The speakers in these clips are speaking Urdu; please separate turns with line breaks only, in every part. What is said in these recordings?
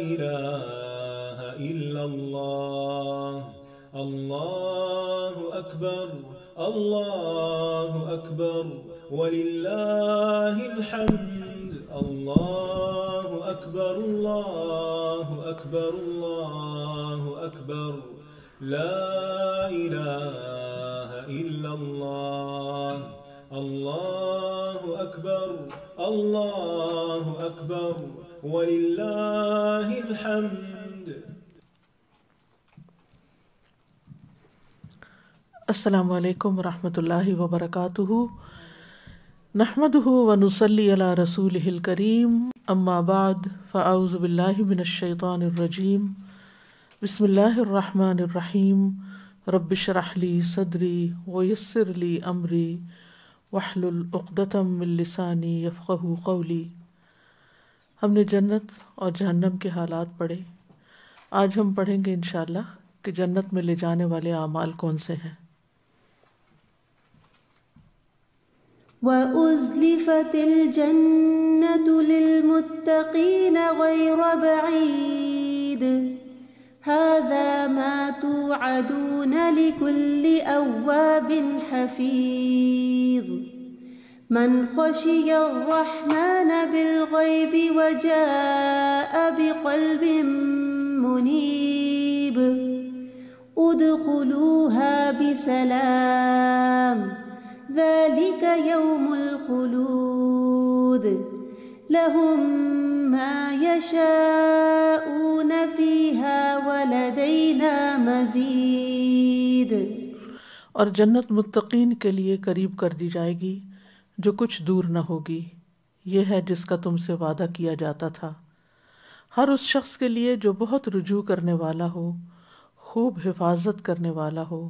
إله إلا الله الله أكبر الله أكبر ولله الحمد الله أكبر الله أكبر الله أكبر لا إله إلا الله الله أكبر الله أكبر ولله الحمد.
السلام علیکم ورحمۃ اللہ وبرکاتہ. نحمده ونصلی علی رسولہ الکریم. اما بعد فاعوذ باللہ من الشیطان الرجیم. بسم اللہ الرحمن الرحیم. رب اشرح لی صدری ویسر لی امری واحلل عقدۃ من لسانی یفقہوا قولی. ہم نے جنت اور جہنم کے حالات پڑھے. آج ہم پڑھیں گے انشاءاللہ کہ جنت میں لے جانے والے اعمال کون سے ہیں.
وَأُزْلِفَتِ الْجَنَّةُ لِلْمُتَّقِينَ غَيْرَ بَعِيدٍ هَذَا مَا تُوعَدُونَ لِكُلِّ أَوَّابٍ حَفِيظٍ. من خشي الرحمن بالغيب وجاء بقلب منيب ادخلوها بسلام ذلك يوم الخلود لهم ما يشاءون فيها ولدينا مزيد.
اور جنت متقین کے لیے قریب کر دی جائے گی جو کچھ دور نہ ہوگی. یہ ہے جس کا تم سے وعدہ کیا جاتا تھا. ہر اس شخص کے لیے جو بہت رجوع کرنے والا ہو، خوب حفاظت کرنے والا ہو،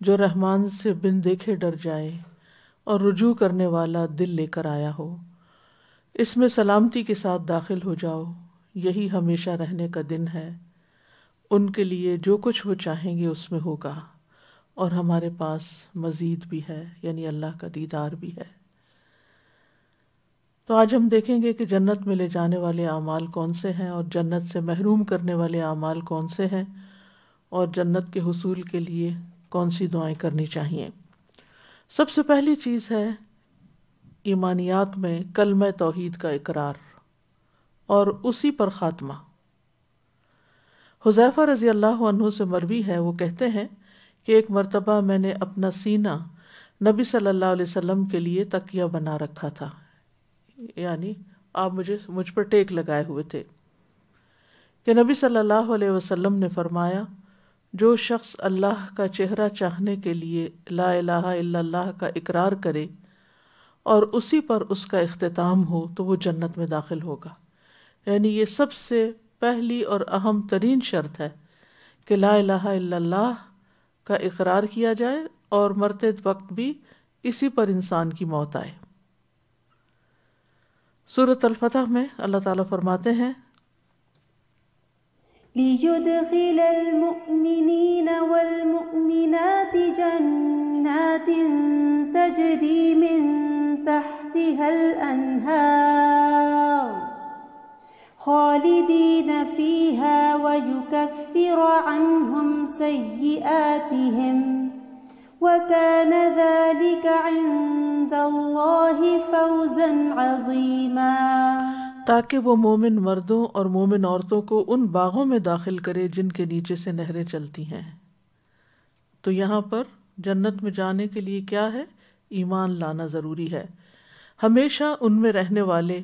جو رحمان سے بن دیکھے ڈر جائے اور رجوع کرنے والا دل لے کر آیا ہو. اس میں سلامتی کے ساتھ داخل ہو جاؤ. یہی ہمیشہ رہنے کا دن ہے. ان کے لیے جو کچھ وہ چاہیں گے اس میں ہوگا، اور ہمارے پاس مزید بھی ہے، یعنی اللہ کا دیدار بھی ہے. تو آج ہم دیکھیں گے کہ جنت میں لے جانے والے اعمال کون سے ہیں، اور جنت سے محروم کرنے والے اعمال کون سے ہیں، اور جنت کے حصول کے لیے کون سی دعائیں کرنی چاہیے. سب سے پہلی چیز ہے ایمانیات میں کلمہ توحید کا اقرار اور اسی پر خاتمہ. حذیفہ رضی اللہ عنہ سے مروی ہے، وہ کہتے ہیں کہ ایک مرتبہ میں نے اپنا سینہ نبی صلی اللہ علیہ وسلم کے لیے تکیہ بنا رکھا تھا، یعنی آپ مجھ پر ٹیک لگائے ہوئے تھے، کہ نبی صلی اللہ علیہ وسلم نے فرمایا جو شخص اللہ کا چہرہ چاہنے کے لیے لا الہ الا اللہ کا اقرار کرے اور اسی پر اس کا اختتام ہو تو وہ جنت میں داخل ہوگا. یعنی یہ سب سے پہلی اور اہم ترین شرط ہے کہ لا الہ الا اللہ کا اقرار کیا جائے اور مرتے وقت بھی اسی پر انسان کی موت آئے. سورۃ الفتح میں اللہ تعالیٰ فرماتے ہیں
لِيُدْخِلَ الْمُؤْمِنِينَ وَالْمُؤْمِنَاتِ جَنَّاتٍ تَجْرِي مِن تَحْتِهَا الْأَنْهَارُ خَالِدِينَ فِيهَا وَيُكَفِّرَ عَنْهُمْ سَيِّئَاتِهِمْ وَكَانَ ذَلِكَ عِندَ اللَّهِ فَوْزًا عَظِيمًا.
تاکہ وہ مومن مردوں اور مومن عورتوں کو ان باغوں میں داخل کرے جن کے نیچے سے نہریں چلتی ہیں. تو یہاں پر جنت میں جانے کے لیے کیا ہے؟ ایمان لانا ضروری ہے. ہمیشہ ان میں رہنے والے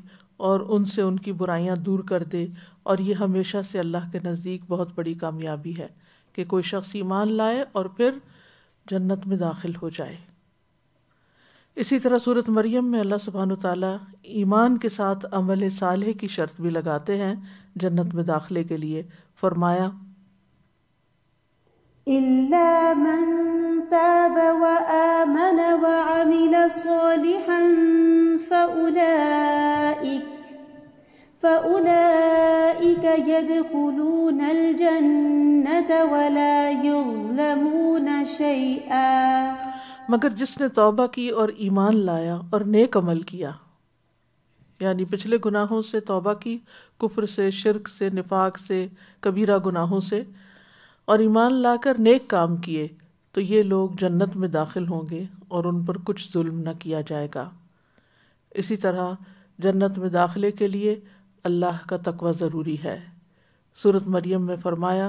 اور ان سے ان کی برائیاں دور کر دے، اور یہ ہمیشہ سے اللہ کے نزدیک بہت بڑی کامیابی ہے کہ کوئی شخص ایمان لائے اور پھر جنت میں داخل ہو جائے. اسی طرح سورۃ مریم میں اللہ سبحانہ وتعالیٰ ایمان کے ساتھ عمل صالح کی شرط بھی لگاتے ہیں جنت میں داخلے کے لیے. فرمایا
إِلَّا مَن تَابَ وَآمَنَ وَعَمِلَ صَالِحًا فَأُولَئِكَ يَدْخُلُونَ الْجَنَّةَ وَلَا يُظْلَمُونَ شَيْئًا.
مگر جس نے توبہ کی اور ایمان لایا اور نیک عمل کیا، یعنی پچھلے گناہوں سے توبہ کی، کفر سے، شرک سے، نفاق سے، کبیرہ گناہوں سے، اور ایمان لا کر نیک کام کیے، تو یہ لوگ جنت میں داخل ہوں گے اور ان پر کچھ ظلم نہ کیا جائے گا۔ اسی طرح جنت میں داخلے کے لیے اللہ کا تقوی ضروری ہے۔ سورۃ مریم میں فرمایا،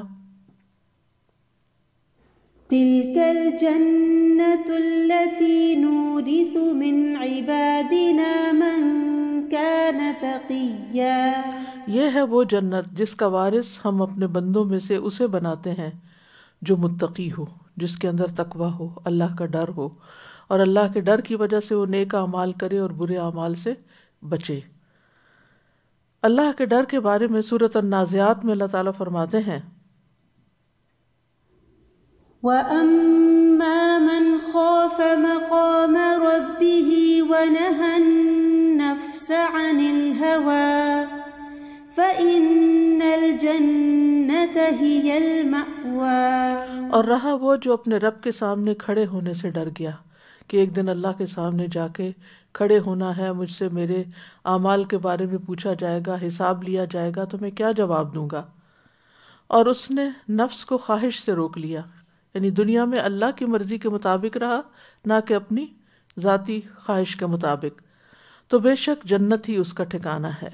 تلك الجنة التي نورث من عبادنا من كان تقيا،
یہ ہے وہ جنت جس کا وارث ہم اپنے بندوں میں سے اسے بناتے ہیں جو متقی ہو، جس کے اندر تقوی ہو، اللہ کا ڈر ہو، اور اللہ کے ڈر کی وجہ سے وہ نیک اعمال کرے اور برے اعمال سے بچے۔ اللہ کے ڈر کے بارے میں سورۃ النازعات میں اللہ تعالیٰ فرماتے ہیں،
وَأَمَّا مَنْ خَافَ مَقَامَ رَبِّهِ وَنَهَى النَّفْسَ عَنِ الْهَوَى فَإِنَّ الْجَنَّةَ هِيَ الْمَأْوَى،
اور رہا وہ جو اپنے رب کے سامنے کھڑے ہونے سے ڈر گیا کہ ایک دن اللہ کے سامنے جا کے کھڑے ہونا ہے، مجھ سے میرے اعمال کے بارے میں پوچھا جائے گا، حساب لیا جائے گا، تو میں کیا جواب دوں گا۔ اور اس نے نفس کو خواہش سے روک لیا، یعنی دنیا میں اللہ کی مرضی کے مطابق رہا، نہ کہ اپنی ذاتی خواہش کے مطابق، تو بے شک جنت ہی اس کا ٹھکانہ ہے۔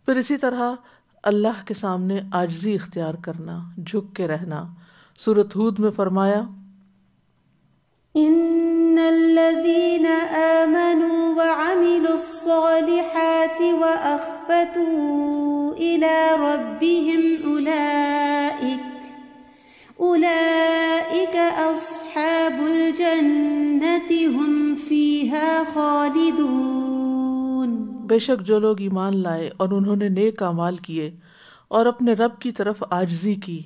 پھر اسی طرح اللہ کے سامنے عاجزی اختیار کرنا، جھک کے رہنا۔ سورۃ ہود میں فرمایا،
ان الذين آمنوا وعملوا الصالحات واخبتوا الى ربهم اولئك اصحاب الجنة هم فيها خالدون،
بے شک جو لوگ ایمان لائے اور انہوں نے نیک اعمال کیے اور اپنے رب کی طرف عاجزی کی،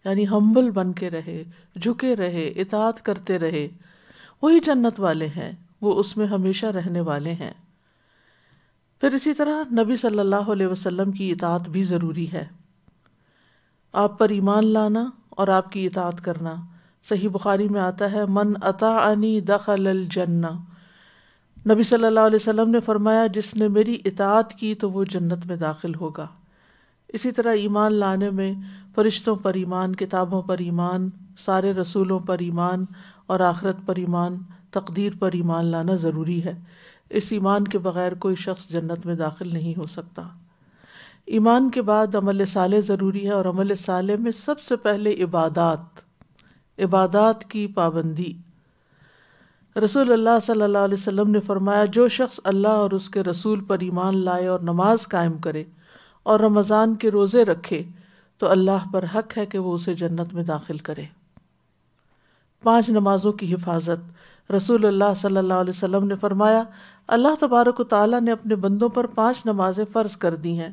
یعنی ہمبل بن کے رہے، جھکے رہے، اطاعت کرتے رہے، وہی جنت والے ہیں، وہ اس میں ہمیشہ رہنے والے ہیں۔ پھر اسی طرح نبی صلی اللہ علیہ وسلم کی اطاعت بھی ضروری ہے، آپ پر ایمان لانا اور آپ کی اطاعت کرنا۔ صحیح بخاری میں آتا ہے، من اطاعنی دخل الجنہ، نبی صلی اللہ علیہ وسلم نے فرمایا جس نے میری اطاعت کی تو وہ جنت میں داخل ہوگا۔ اسی طرح ایمان لانے میں فرشتوں پر ایمان، کتابوں پر ایمان، سارے رسولوں پر ایمان اور آخرت پر ایمان، تقدیر پر ایمان لانا ضروری ہے۔ اس ایمان کے بغیر کوئی شخص جنت میں داخل نہیں ہو سکتا۔ ایمان کے بعد عمل صالح ضروری ہے، اور عمل صالح میں سب سے پہلے عبادات کی پابندی۔ رسول اللہ صلی اللہ علیہ وسلم نے فرمایا، جو شخص اللہ اور اس کے رسول پر ایمان لائے اور نماز قائم کرے اور رمضان کے روزے رکھے تو اللہ پر حق ہے کہ وہ اسے جنت میں داخل کرے۔ 5 نمازوں کی حفاظت۔ رسول اللہ صلی اللہ علیہ وسلم نے فرمایا، اللہ تبارک و تعالیٰ نے اپنے بندوں پر 5 نمازیں فرض کر دی ہیں،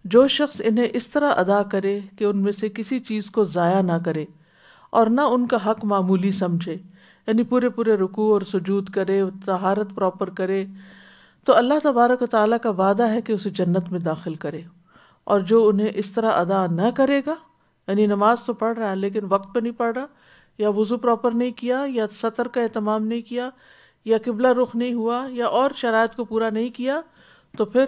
جو شخص انہیں اس طرح ادا کرے کہ ان میں سے کسی چیز کو ضائع نہ کرے اور نہ ان کا حق معمولی سمجھے، یعنی پورے رکوع اور سجود کرے، طہارت پراپر کرے، تو اللہ تبارک و تعالیٰ کا وعدہ ہے کہ اسے جنت میں داخل کرے۔ اور جو انہیں اس طرح ادا نہ کرے گا، یعنی نماز تو پڑھ رہا ہے لیکن وقت پہ نہیں پڑھ رہا، یا وضو پراپر نہیں کیا، یا سطر کا اہتمام نہیں کیا، یا قبلہ رخ نہیں ہوا، یا اور شرائط کو پورا نہیں کیا، تو پھر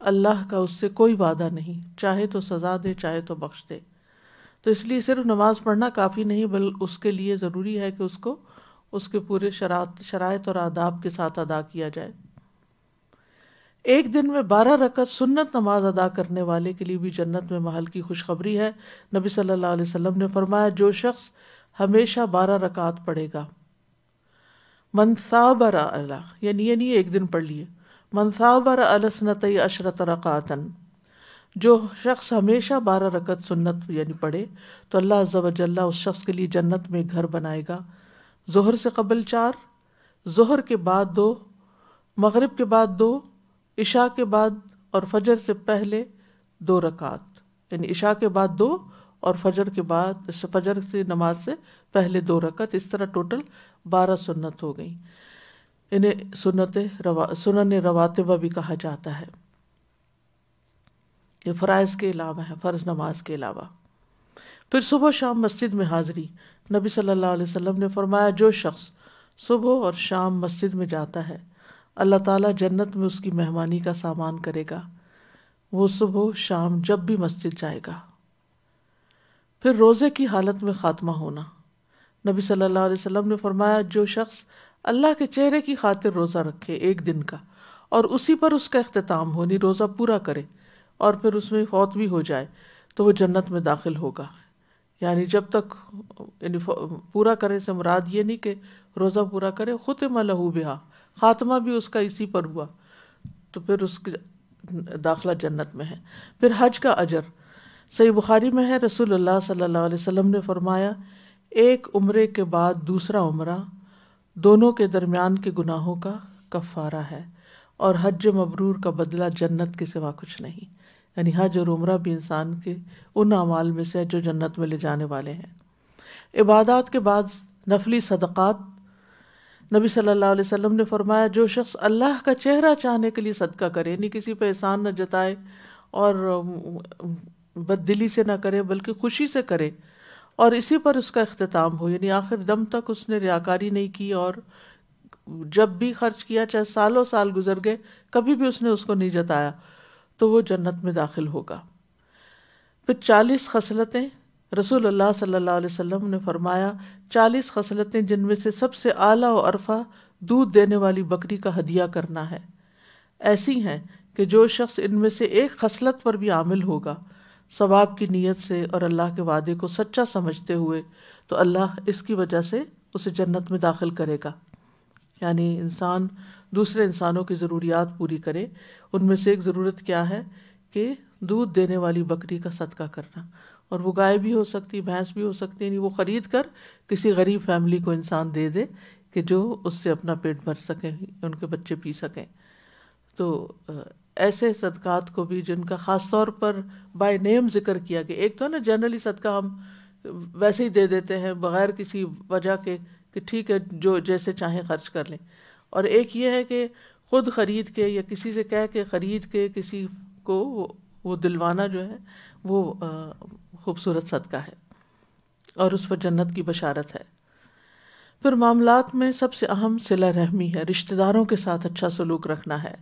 اللہ کا اس سے کوئی وعدہ نہیں، چاہے تو سزا دے چاہے تو بخش دے۔ تو اس لیے صرف نماز پڑھنا کافی نہیں، بلکہ اس کے لیے ضروری ہے کہ اس کو اس کے پورے شرائط اور آداب کے ساتھ ادا کیا جائے۔ ایک دن میں 12 رکعت سنت نماز ادا کرنے والے کے لیے بھی جنت میں محل کی خوشخبری ہے۔ نبی صلی اللہ علیہ وسلم نے فرمایا، جو شخص ہمیشہ 12 رکعت پڑھے گا، من ثابر علی، یعنی یہ نہیں ایک دن پڑھ لیے، من ثابر علی 12 رکعتا، جو شخص ہمیشہ 12 رکعت سنت یعنی پڑھے تو اللہ عز و جل اس شخص کے لیے جنت میں گھر بنائے گا۔ ظہر سے قبل 4، ظہر کے بعد 2، مغرب کے بعد 2، عشاء کے بعد اور فجر سے پہلے 2 رکعت، یعنی عشاء کے بعد 2 اور فجر کے بعد، فجر سے نماز سے پہلے 2 رکعت، اس طرح ٹوٹل 12 سنت ہو گئیں۔ انہیں سنن رواتبہ بھی کہا جاتا ہے، یہ فرائض کے علاوہ ہے، فرض نماز کے علاوہ۔ پھر صبح و شام مسجد میں حاضری۔ نبی صلی اللہ علیہ وسلم نے فرمایا، جو شخص صبح اور شام مسجد میں جاتا ہے اللہ تعالیٰ جنت میں اس کی مہمانی کا سامان کرے گا، وہ صبح شام جب بھی مسجد جائے گا۔ پھر روزے کی حالت میں خاتمہ ہونا۔ نبی صلی اللہ علیہ وسلم نے فرمایا جو شخص اللہ کے چہرے کی خاطر روزہ رکھے ایک دن کا اور اسی پر اس کا اختتام ہو، یعنی روزہ پورا کرے اور پھر اس میں فوت بھی ہو جائے تو وہ جنت میں داخل ہوگا۔ یعنی جب تک یعنی پورا کرے سے مراد یہ نہیں کہ روزہ پورا کرے، ختم لہ بہا، خاتمہ بھی اس کا اسی پر ہوا تو پھر اس کی داخلہ جنت میں ہے۔ پھر حج کا اجر، صحیح بخاری میں ہے، رسول اللہ صلی اللہ علیہ وسلم نے فرمایا ایک عمرے کے بعد دوسرا عمرہ دونوں کے درمیان کے گناہوں کا کفارہ ہے، اور حج مبرور کا بدلہ جنت کے سوا کچھ نہیں۔ یعنی حج اور عمرہ بھی انسان کے ان اعمال میں سے جو جنت میں لے جانے والے ہیں۔ عبادات کے بعد نفلی صدقات، نبی صلی اللہ علیہ وسلم نے فرمایا جو شخص اللہ کا چہرہ چاہنے کے لیے صدقہ کرے، نہیں کسی پہ احسان نہ جتائے اور بد دلی سے نہ کرے بلکہ خوشی سے کرے، اور اسی پر اس کا اختتام ہو، یعنی آخر دم تک اس نے ریاکاری نہیں کی اور جب بھی خرچ کیا چاہے سالوں سال گزر گئے کبھی بھی اس نے اس کو نہیں جتایا تو وہ جنت میں داخل ہوگا۔ پھر 40 خصلتیں، رسول اللہ صلی اللہ علیہ وسلم نے فرمایا 40 خصلتیں جن میں سے سب سے اعلیٰ و ارفع دودھ دینے والی بکری کا ہدیہ کرنا ہے، ایسی ہیں کہ جو شخص ان میں سے ایک خصلت پر بھی عامل ہوگا ثواب کی نیت سے اور اللہ کے وعدے کو سچا سمجھتے ہوئے تو اللہ اس کی وجہ سے اسے جنت میں داخل کرے گا۔ یعنی انسان دوسرے انسانوں کی ضروریات پوری کرے، ان میں سے ایک ضرورت کیا ہے کہ دودھ دینے والی بکری کا صدقہ کرنا، اور وہ گائے بھی ہو سکتی، بھینس بھی ہو سکتی، یعنی وہ خرید کر کسی غریب فیملی کو انسان دے دے کہ جو اس سے اپنا پیٹ بھر سکیں، ان کے بچے پی سکیں۔ تو ایسے صدقات کو بھی جن کا خاص طور پر بائی نیم ذکر کیا گیا، ایک تو نا جنرلی صدقہ ہم ویسے ہی دے دیتے ہیں بغیر کسی وجہ کے کہ ٹھیک ہے جو جیسے چاہیں خرچ کر لیں، اور ایک یہ ہے کہ خود خرید کے یا کسی سے کہہ کے خرید کے کسی کو وہ دلوانا جو ہے وہ خوبصورت صدقہ ہے اور اس پر جنت کی بشارت ہے۔ پھر معاملات میں سب سے اہم صلہ رحمی ہے، رشتہ داروں کے ساتھ اچھا سلوک رکھنا ہے۔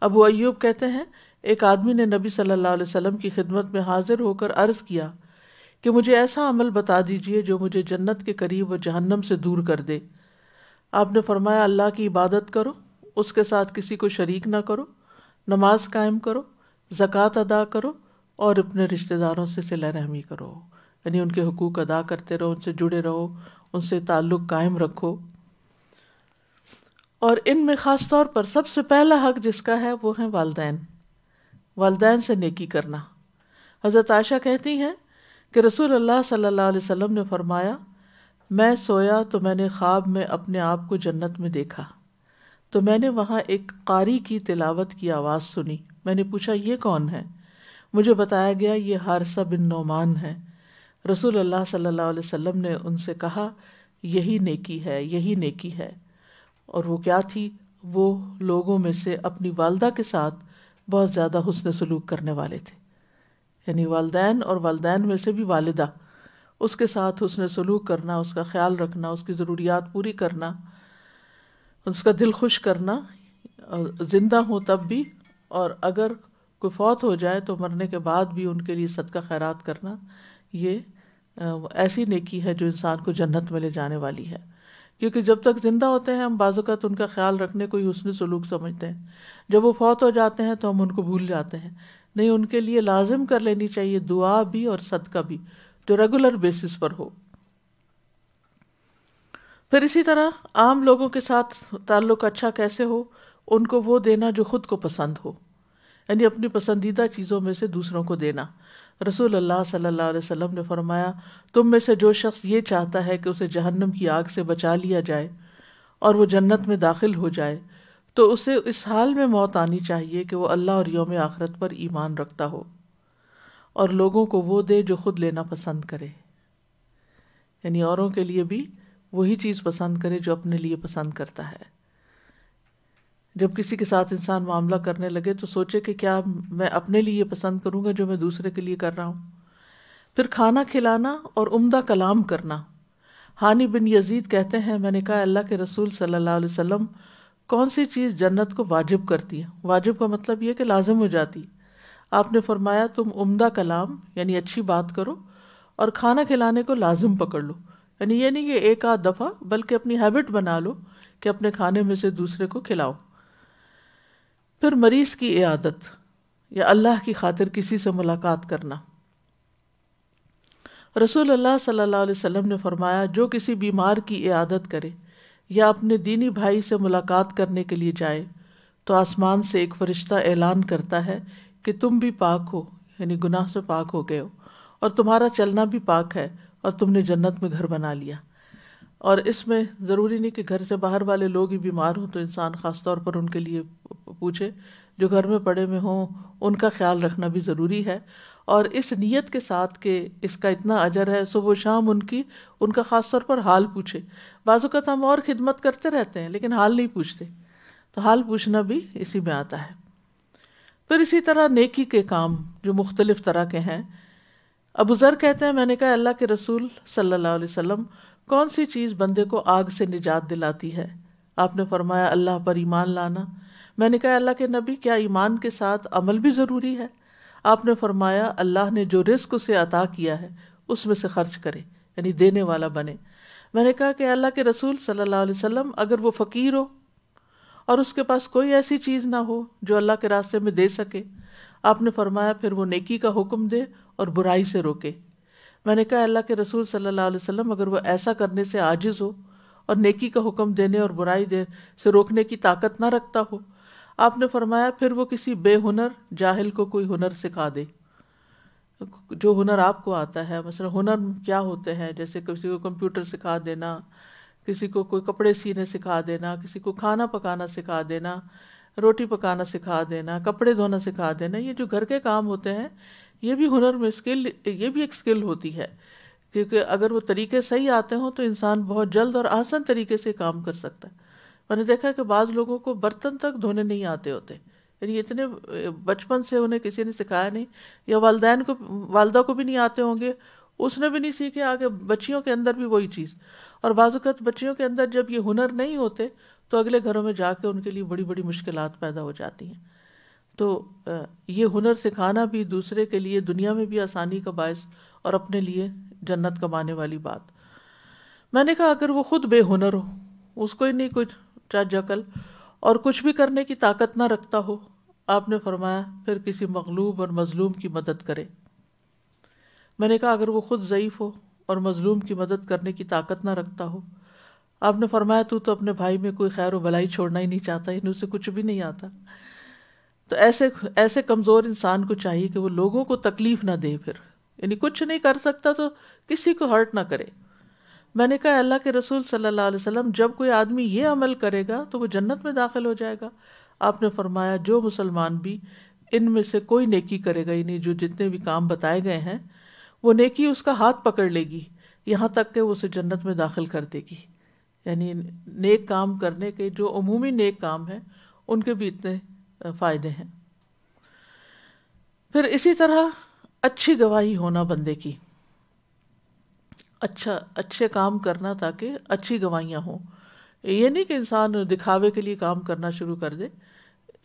ابو ایوب کہتے ہیں ایک آدمی نے نبی صلی اللہ علیہ وسلم کی خدمت میں حاضر ہو کر عرض کیا کہ مجھے ایسا عمل بتا دیجئے جو مجھے جنت کے قریب و جہنم سے دور کر دے۔ آپ نے فرمایا اللہ کی عبادت کرو، اس کے ساتھ کسی کو شریک نہ کرو، نماز قائم کرو، زکوٰۃ ادا کرو اور اپنے رشتہ داروں سے صلہ رحمی کرو، یعنی ان کے حقوق ادا کرتے رہو، ان سے جڑے رہو، ان سے تعلق قائم رکھو۔ اور ان میں خاص طور پر سب سے پہلا حق جس کا ہے وہ ہے والدین، والدین سے نیکی کرنا۔ حضرت عائشہ کہتی ہیں کہ رسول اللہ صلی اللہ علیہ وسلم نے فرمایا میں سویا تو میں نے خواب میں اپنے آپ کو جنت میں دیکھا، تو میں نے وہاں ایک قاری کی تلاوت کی آواز سنی، میں نے پوچھا یہ کون ہے؟ مجھے بتایا گیا یہ حارثہ بن نعمان ہے۔ رسول اللہ صلی اللہ علیہ وسلم نے ان سے کہا یہی نیکی ہے، یہی نیکی ہے۔ اور وہ کیا تھی؟ وہ لوگوں میں سے اپنی والدہ کے ساتھ بہت زیادہ حسن سلوک کرنے والے تھے، یعنی والدین اور والدین میں سے بھی والدہ، اس کے ساتھ حسن سلوک کرنا، اس کا خیال رکھنا، اس کی ضروریات پوری کرنا، اس کا دل خوش کرنا، زندہ ہوں تب بھی اور اگر کوئی فوت ہو جائے تو مرنے کے بعد بھی ان کے لیے صدقہ خیرات کرنا، یہ ایسی نیکی ہے جو انسان کو جنت میں لے جانے والی ہے۔ کیونکہ جب تک زندہ ہوتے ہیں ہم بعض اوقات ان کا خیال رکھنے کو ہی حسن سلوک سمجھتے ہیں، جب وہ فوت ہو جاتے ہیں تو ہم ان کو بھول جاتے ہیں۔ نہیں، ان کے لیے لازم کر لینی چاہیے دعا بھی اور صدقہ بھی جو ریگولر بیسس پر ہو۔ پھر اسی طرح عام لوگوں کے ساتھ تعلق اچھا کیسے ہو؟ ان کو وہ دینا جو خود کو پسند ہو، یعنی اپنی پسندیدہ چیزوں میں سے دوسروں کو دینا۔ رسول اللہ صلی اللہ علیہ وسلم نے فرمایا تم میں سے جو شخص یہ چاہتا ہے کہ اسے جہنم کی آگ سے بچا لیا جائے اور وہ جنت میں داخل ہو جائے تو اسے اس حال میں موت آنی چاہیے کہ وہ اللہ اور یوم آخرت پر ایمان رکھتا ہو، اور لوگوں کو وہ دے جو خود لینا پسند کرے، یعنی اوروں کے لیے بھی وہی چیز پسند کرے جو اپنے لیے پسند کرتا ہے۔ جب کسی کے ساتھ انسان معاملہ کرنے لگے تو سوچے کہ کیا میں اپنے لیے پسند کروں گا جو میں دوسرے کے لیے کر رہا ہوں۔ پھر کھانا کھلانا اور عمدہ کلام کرنا۔ ہانی بن یزید کہتے ہیں میں نے کہا اللہ کے رسول صلی اللہ علیہ وسلم کون سی چیز جنت کو واجب کرتی ہے؟ واجب کا مطلب یہ کہ لازم ہو جاتی. آپ نے فرمایا تم عمدہ کلام یعنی اچھی بات کرو اور کھانا کھلانے کو لازم پکڑ لو. یعنی یہ نہیں کہ ایک آدھ دفعہ بلکہ اپنی ہیبٹ بنا لو کہ اپنے کھانے میں سے دوسرے کو کھلاؤ. پھر مریض کی عیادت یا اللہ کی خاطر کسی سے ملاقات کرنا. رسول اللہ صلی اللہ علیہ وسلم نے فرمایا جو کسی بیمار کی عیادت کرے یا اپنے دینی بھائی سے ملاقات کرنے کے لیے جائے تو آسمان سے ایک فرشتہ اعلان کرتا ہے کہ تم بھی پاک ہو، یعنی گناہ سے پاک ہو گئے ہو، اور تمہارا چلنا بھی پاک ہے اور تم نے جنت میں گھر بنا لیا. اور اس میں ضروری نہیں کہ گھر سے باہر والے لوگ ہی بیمار ہوں تو انسان خاص طور پر ان کے لیے پوچھے، جو گھر میں پڑے ہوئے ہوں ان کا خیال رکھنا بھی ضروری ہے. اور اس نیت کے ساتھ کہ اس کا اتنا اجر ہے، صبح و شام ان کا خاص طور پر حال پوچھے. بعض اوقات ہم اور خدمت کرتے رہتے ہیں لیکن حال نہیں پوچھتے، تو حال پوچھنا بھی اسی میں آتا ہے. پھر اسی طرح نیکی کے کام جو مختلف طرح کے ہیں. ابو ذر کہتے ہیں میں نے کہا اللہ کے رسول صلی اللہ علیہ وسلم کون سی چیز بندے کو آگ سے نجات دلاتی ہے؟ آپ نے فرمایا اللہ پر ایمان لانا. میں نے کہا اللہ کے نبی کیا ایمان کے ساتھ عمل بھی ضروری ہے؟ آپ نے فرمایا اللہ نے جو رزق اسے عطا کیا ہے اس میں سے خرچ کرے، یعنی دینے والا بنے. میں نے کہا کہ اللہ کے رسول صلی اللہ علیہ وسلم اگر وہ فقیر ہو اور اس کے پاس کوئی ایسی چیز نہ ہو جو اللہ کے راستے میں دے سکے، آپ نے فرمایا پھر وہ نیکی کا حکم دے اور برائی سے روکے. میں نے کہا اللہ کے رسول صلی اللہ علیہ وسلم اگر وہ ایسا کرنے سے عاجز ہو اور نیکی کا حکم دینے اور برائی سے روکنے کی طاقت نہ رکھتا ہو، آپ نے فرمایا پھر وہ کسی بے ہنر جاہل کو کوئی ہنر سکھا دے، جو ہنر آپ کو آتا ہے. مثلا ہنر کیا ہوتے ہیں؟ جیسے کسی کو کمپیوٹر سکھا دینا، کسی کو کوئی کپڑے سینے سکھا دینا، کسی کو کھانا پکانا سکھا دینا، روٹی پکانا سکھا دینا، کپڑے دھونا سکھا دینا. یہ جو گھر کے کام ہوتے ہیں یہ بھی ہنر میں یہ بھی ایک اسکل ہوتی ہے، کیونکہ اگر وہ طریقے صحیح آتے ہوں تو انسان بہت جلد اور آسان طریقے سے کام کر سکتا ہے. میں نے دیکھا کہ بعض لوگوں کو برتن تک دھونے نہیں آتے ہوتے، یعنی اتنے بچپن سے انہیں کسی نے سکھایا نہیں، یا والدہ کو بھی نہیں آتے ہوں گے، اس نے بھی نہیں سیکھے. آگے بچیوں کے اندر بھی وہی چیز. اور بعض اوقات بچیوں کے اندر جب یہ ہنر نہیں ہوتے تو اگلے گھروں میں جا کے ان کے لیے بڑی بڑی مشکلات پیدا ہو جاتی ہیں. تو یہ ہنر سکھانا بھی دوسرے کے لیے دنیا میں بھی آسانی کا باعث اور اپنے لیے جنت کمانے والی بات. میں نے کہا اگر وہ خود بے ہنر ہو، اس کو ہی نہیں کچھ چج عقل اور کچھ بھی کرنے کی طاقت نہ رکھتا ہو، آپ نے فرمایا پھر کسی مغلوب اور مظلوم کی مدد کرے. میں نے کہا اگر وہ خود ضعیف ہو اور مظلوم کی مدد کرنے کی طاقت نہ رکھتا ہو، آپ نے فرمایا تو اپنے بھائی میں کوئی خیر و بھلائی چھوڑنا ہی نہیں چاہتا، یعنی اسے کچھ بھی نہیں آتا. تو ایسے کمزور انسان کو چاہیے کہ وہ لوگوں کو تکلیف نہ دے، پھر یعنی کچھ نہیں کر سکتا تو کسی کو ہرٹ نہ کرے. میں نے کہا اللہ کے رسول صلی اللہ علیہ وسلم جب کوئی آدمی یہ عمل کرے گا تو وہ جنت میں داخل ہو جائے گا. آپ نے فرمایا جو مسلمان بھی ان میں سے کوئی نیکی کرے گا، یعنی جو جتنے بھی کام بتائے گئے ہیں، وہ نیکی اس کا ہاتھ پکڑ لے گی یہاں تک کہ وہ اسے جنت میں داخل کر دے گی. یعنی نیک کام کرنے کے جو عمومی نیک کام ہیں ان کے بھی اتنے فائدے ہیں. پھر اسی طرح اچھی گواہی ہونا بندے کی، اچھے کام کرنا تاکہ اچھی گواہیاں ہوں. یہ نہیں کہ انسان دکھاوے کے لیے کام کرنا شروع کر دے،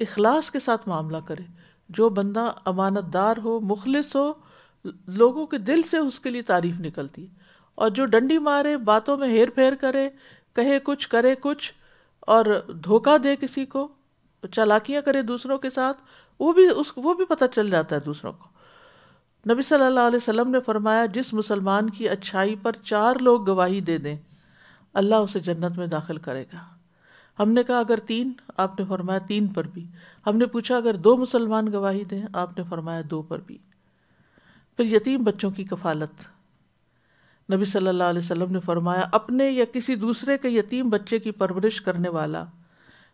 اخلاص کے ساتھ معاملہ کرے. جو بندہ امانت دار ہو، مخلص ہو، لوگوں کے دل سے اس کے لیے تعریف نکلتی. اور جو ڈنڈی مارے، باتوں میں ہیر پھیر کرے، کہے کچھ کرے کچھ اور دھوکہ دے کسی کو، چالاکیاں کرے دوسروں کے ساتھ، وہ بھی پتہ چل جاتا ہے دوسروں کو. نبی صلی اللہ علیہ وسلم نے فرمایا جس مسلمان کی اچھائی پر 4 لوگ گواہی دے دیں اللہ اسے جنت میں داخل کرے گا. ہم نے کہا اگر 3؟ آپ نے فرمایا 3 پر بھی. ہم نے پوچھا اگر 2 مسلمان گواہی دیں؟ آپ نے فرمایا 2 پر بھی. پھر یتیم بچوں کی کفالت. نبی صلی اللہ علیہ وسلم نے فرمایا اپنے یا کسی دوسرے کے یتیم بچے کی پرورش کرنے والا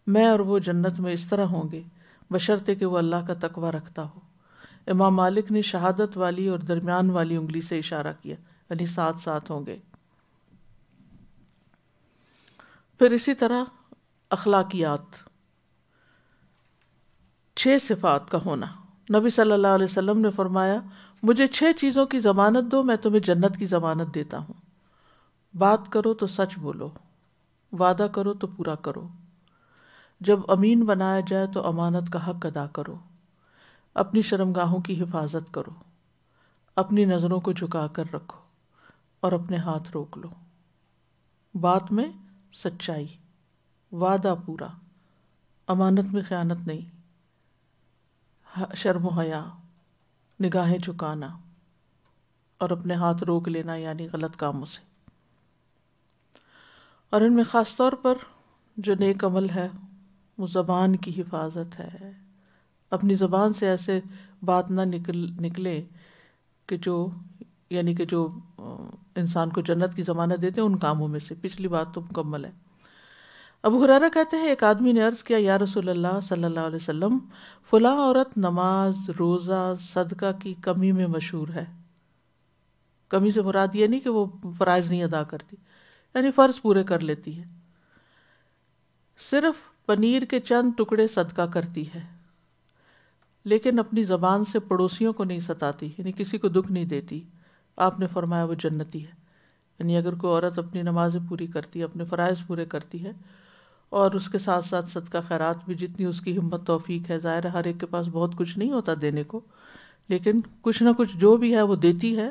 میں اور وہ جنت میں اس طرح ہوں گے بشرطے کہ وہ اللہ کا تقوی رکھتا ہو. امام مالک نے شہادت والی اور درمیان والی انگلی سے اشارہ کیا، یعنی 7 ہوں گے. پھر اسی طرح اخلاقیات، 6 صفات کا ہونا. نبی صلی اللہ علیہ وسلم نے فرمایا مجھے 6 چیزوں کی ضمانت دو، میں تمہیں جنت کی ضمانت دیتا ہوں. بات کرو تو سچ بولو، وعدہ کرو تو پورا کرو، جب امین بنایا جائے تو امانت کا حق ادا کرو، اپنی شرمگاہوں کی حفاظت کرو، اپنی نظروں کو جھکا کر رکھو اور اپنے ہاتھ روک لو۔ بات میں سچائی، وعدہ پورا، امانت میں خیانت نہیں، شرم و حیا، نگاہیں جھکانا اور اپنے ہاتھ روک لینا یعنی غلط کاموں سے۔ اور ان میں خاص طور پر جو نیک عمل ہے وہ زبان کی حفاظت ہے۔ اپنی زبان سے ایسے بات نہ نکلے کہ جو انسان کو جنت کی ضمانت دیتے ہیں ان کاموں میں سے۔ پچھلی بات تو مکمل ہے۔ ابو ہریرہ کہتے ہیں ایک آدمی نے عرض کیا یا رسول اللہ صلی اللہ علیہ وسلم، فلاں عورت نماز، روزہ، صدقہ کی کمی میں مشہور ہے۔ کمی سے مراد یہ نہیں کہ وہ فرائض نہیں ادا کرتی، یعنی فرض پورے کر لیتی ہے، صرف پنیر کے چند ٹکڑے صدقہ کرتی ہے، لیکن اپنی زبان سے پڑوسیوں کو نہیں ستاتی، یعنی کسی کو دکھ نہیں دیتی۔ آپ نے فرمایا وہ جنتی ہے۔ یعنی اگر کوئی عورت اپنی نمازیں پوری کرتی ہے، اپنے فرائض پورے کرتی ہے اور اس کے ساتھ ساتھ صدقہ خیرات بھی جتنی اس کی ہمت توفیق ہے، ظاہر ہے ہر ایک کے پاس بہت کچھ نہیں ہوتا دینے کو، لیکن کچھ نہ کچھ جو بھی ہے وہ دیتی ہے،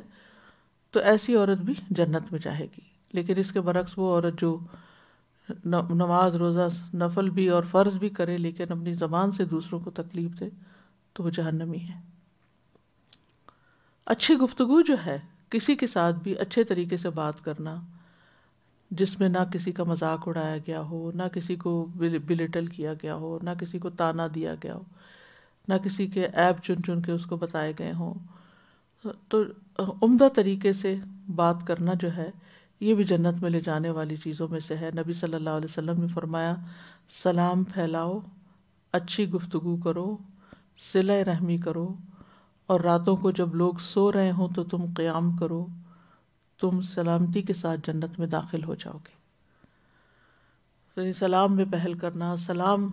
تو ایسی عورت بھی جنت میں جائے گی۔ لیکن اس کے برعکس وہ عورت جو نماز، روزہ، نفل بھی اور فرض بھی کرے لیکن اپنی زبان سے دوسروں کو تکلیف دے تو وہ جہنمی ہے۔ اچھی گفتگو جو ہے، کسی کے ساتھ بھی اچھے طریقے سے بات کرنا، جس میں نہ کسی کا مذاق اڑایا گیا ہو، نہ کسی کو بلٹل کیا گیا ہو، نہ کسی کو تانا دیا گیا ہو، نہ کسی کے عیب چن چن کے اس کو بتائے گئے ہوں، تو عمدہ طریقے سے بات کرنا جو ہے یہ بھی جنت میں لے جانے والی چیزوں میں سے ہے۔ نبی صلی اللہ علیہ وسلم نے فرمایا سلام پھیلاؤ، اچھی گفتگو کرو، صلہ رحمی کرو، اور راتوں کو جب لوگ سو رہے ہوں تو تم قیام کرو، تم سلامتی کے ساتھ جنت میں داخل ہو جاؤ گے۔ تو سلام میں پہل کرنا، سلام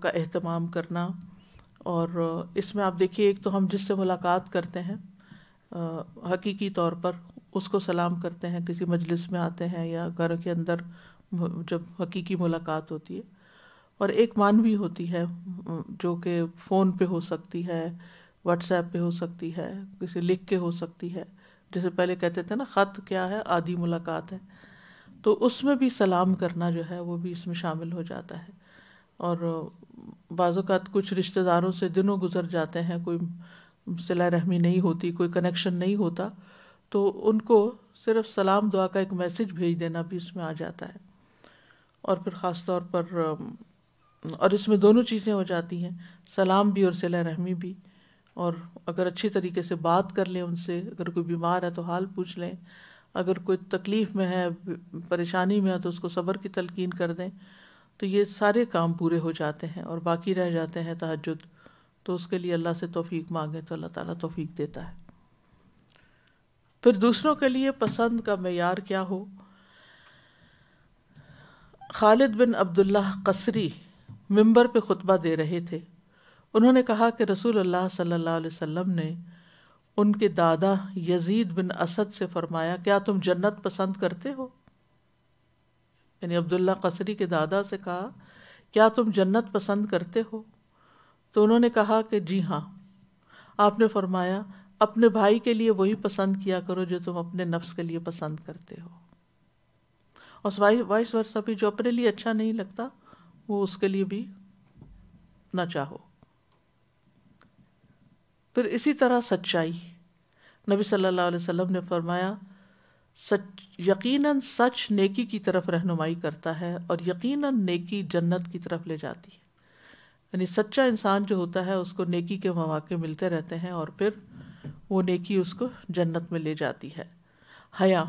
کا اہتمام کرنا، اور اس میں آپ دیکھیے ایک تو ہم جس سے ملاقات کرتے ہیں حقیقی طور پر اس کو سلام کرتے ہیں، کسی مجلس میں آتے ہیں یا گھر کے اندر جب حقیقی ملاقات ہوتی ہے، اور ایک مانوی ہوتی ہے جو کہ فون پہ ہو سکتی ہے، واٹس ایپ پہ ہو سکتی ہے، کسی لکھ کے ہو سکتی ہے، جیسے پہلے کہتے تھے نا خط کیا ہے، آدھی ملاقات ہے، تو اس میں بھی سلام کرنا جو ہے وہ بھی اس میں شامل ہو جاتا ہے۔ اور بعض اوقات کچھ رشتہ داروں سے دنوں گزر جاتے ہیں، کوئی صلہ رحمی نہیں ہوتی، کوئی کنیکشن نہیں ہوتا، تو ان کو صرف سلام دعا کا ایک میسج بھیج دینا بھی اس میں آ جاتا ہے۔ اور پھر خاص طور پر اور اس میں دونوں چیزیں ہو جاتی ہیں، سلام بھی اور صلہ رحمی بھی، اور اگر اچھی طریقے سے بات کر لیں ان سے، اگر کوئی بیمار ہے تو حال پوچھ لیں، اگر کوئی تکلیف میں ہے، پریشانی میں ہے تو اس کو صبر کی تلقین کر دیں، تو یہ سارے کام پورے ہو جاتے ہیں، اور باقی رہ جاتے ہیں تہجد، تو اس کے لیے اللہ سے توفیق مانگیں تو اللہ تعالیٰ توفیق دیتا ہے۔ پھر دوسروں کے لیے پسند کا معیار کیا ہو؟ خالد بن عبداللہ قصری منبر پہ خطبہ دے رہے تھے، انہوں نے کہا کہ رسول اللہ صلی اللہ علیہ وسلم نے ان کے دادا یزید بن اسد سے فرمایا کیا تم جنت پسند کرتے ہو؟ یعنی عبداللہ قصری کے دادا سے کہا کیا تم جنت پسند کرتے ہو؟ تو انہوں نے کہا کہ جی ہاں۔ آپ نے فرمایا اپنے بھائی کے لیے وہی پسند کیا کرو جو تم اپنے نفس کے لیے پسند کرتے ہو، اور وائس ورثہ بھی، جو اپنے لیے اچھا نہیں لگتا وہ اس کے لیے بھی نہ چاہو۔ پھر اسی طرح سچائی، نبی صلی اللہ علیہ وسلم نے فرمایا یقیناً سچ نیکی کی طرف رہنمائی کرتا ہے، اور یقیناً نیکی جنت کی طرف لے جاتی ہے۔ یعنی سچا انسان جو ہوتا ہے اس کو نیکی کے مواقع ملتے رہتے ہیں، اور پھر وہ نیکی اس کو جنت میں لے جاتی ہے۔ حیا،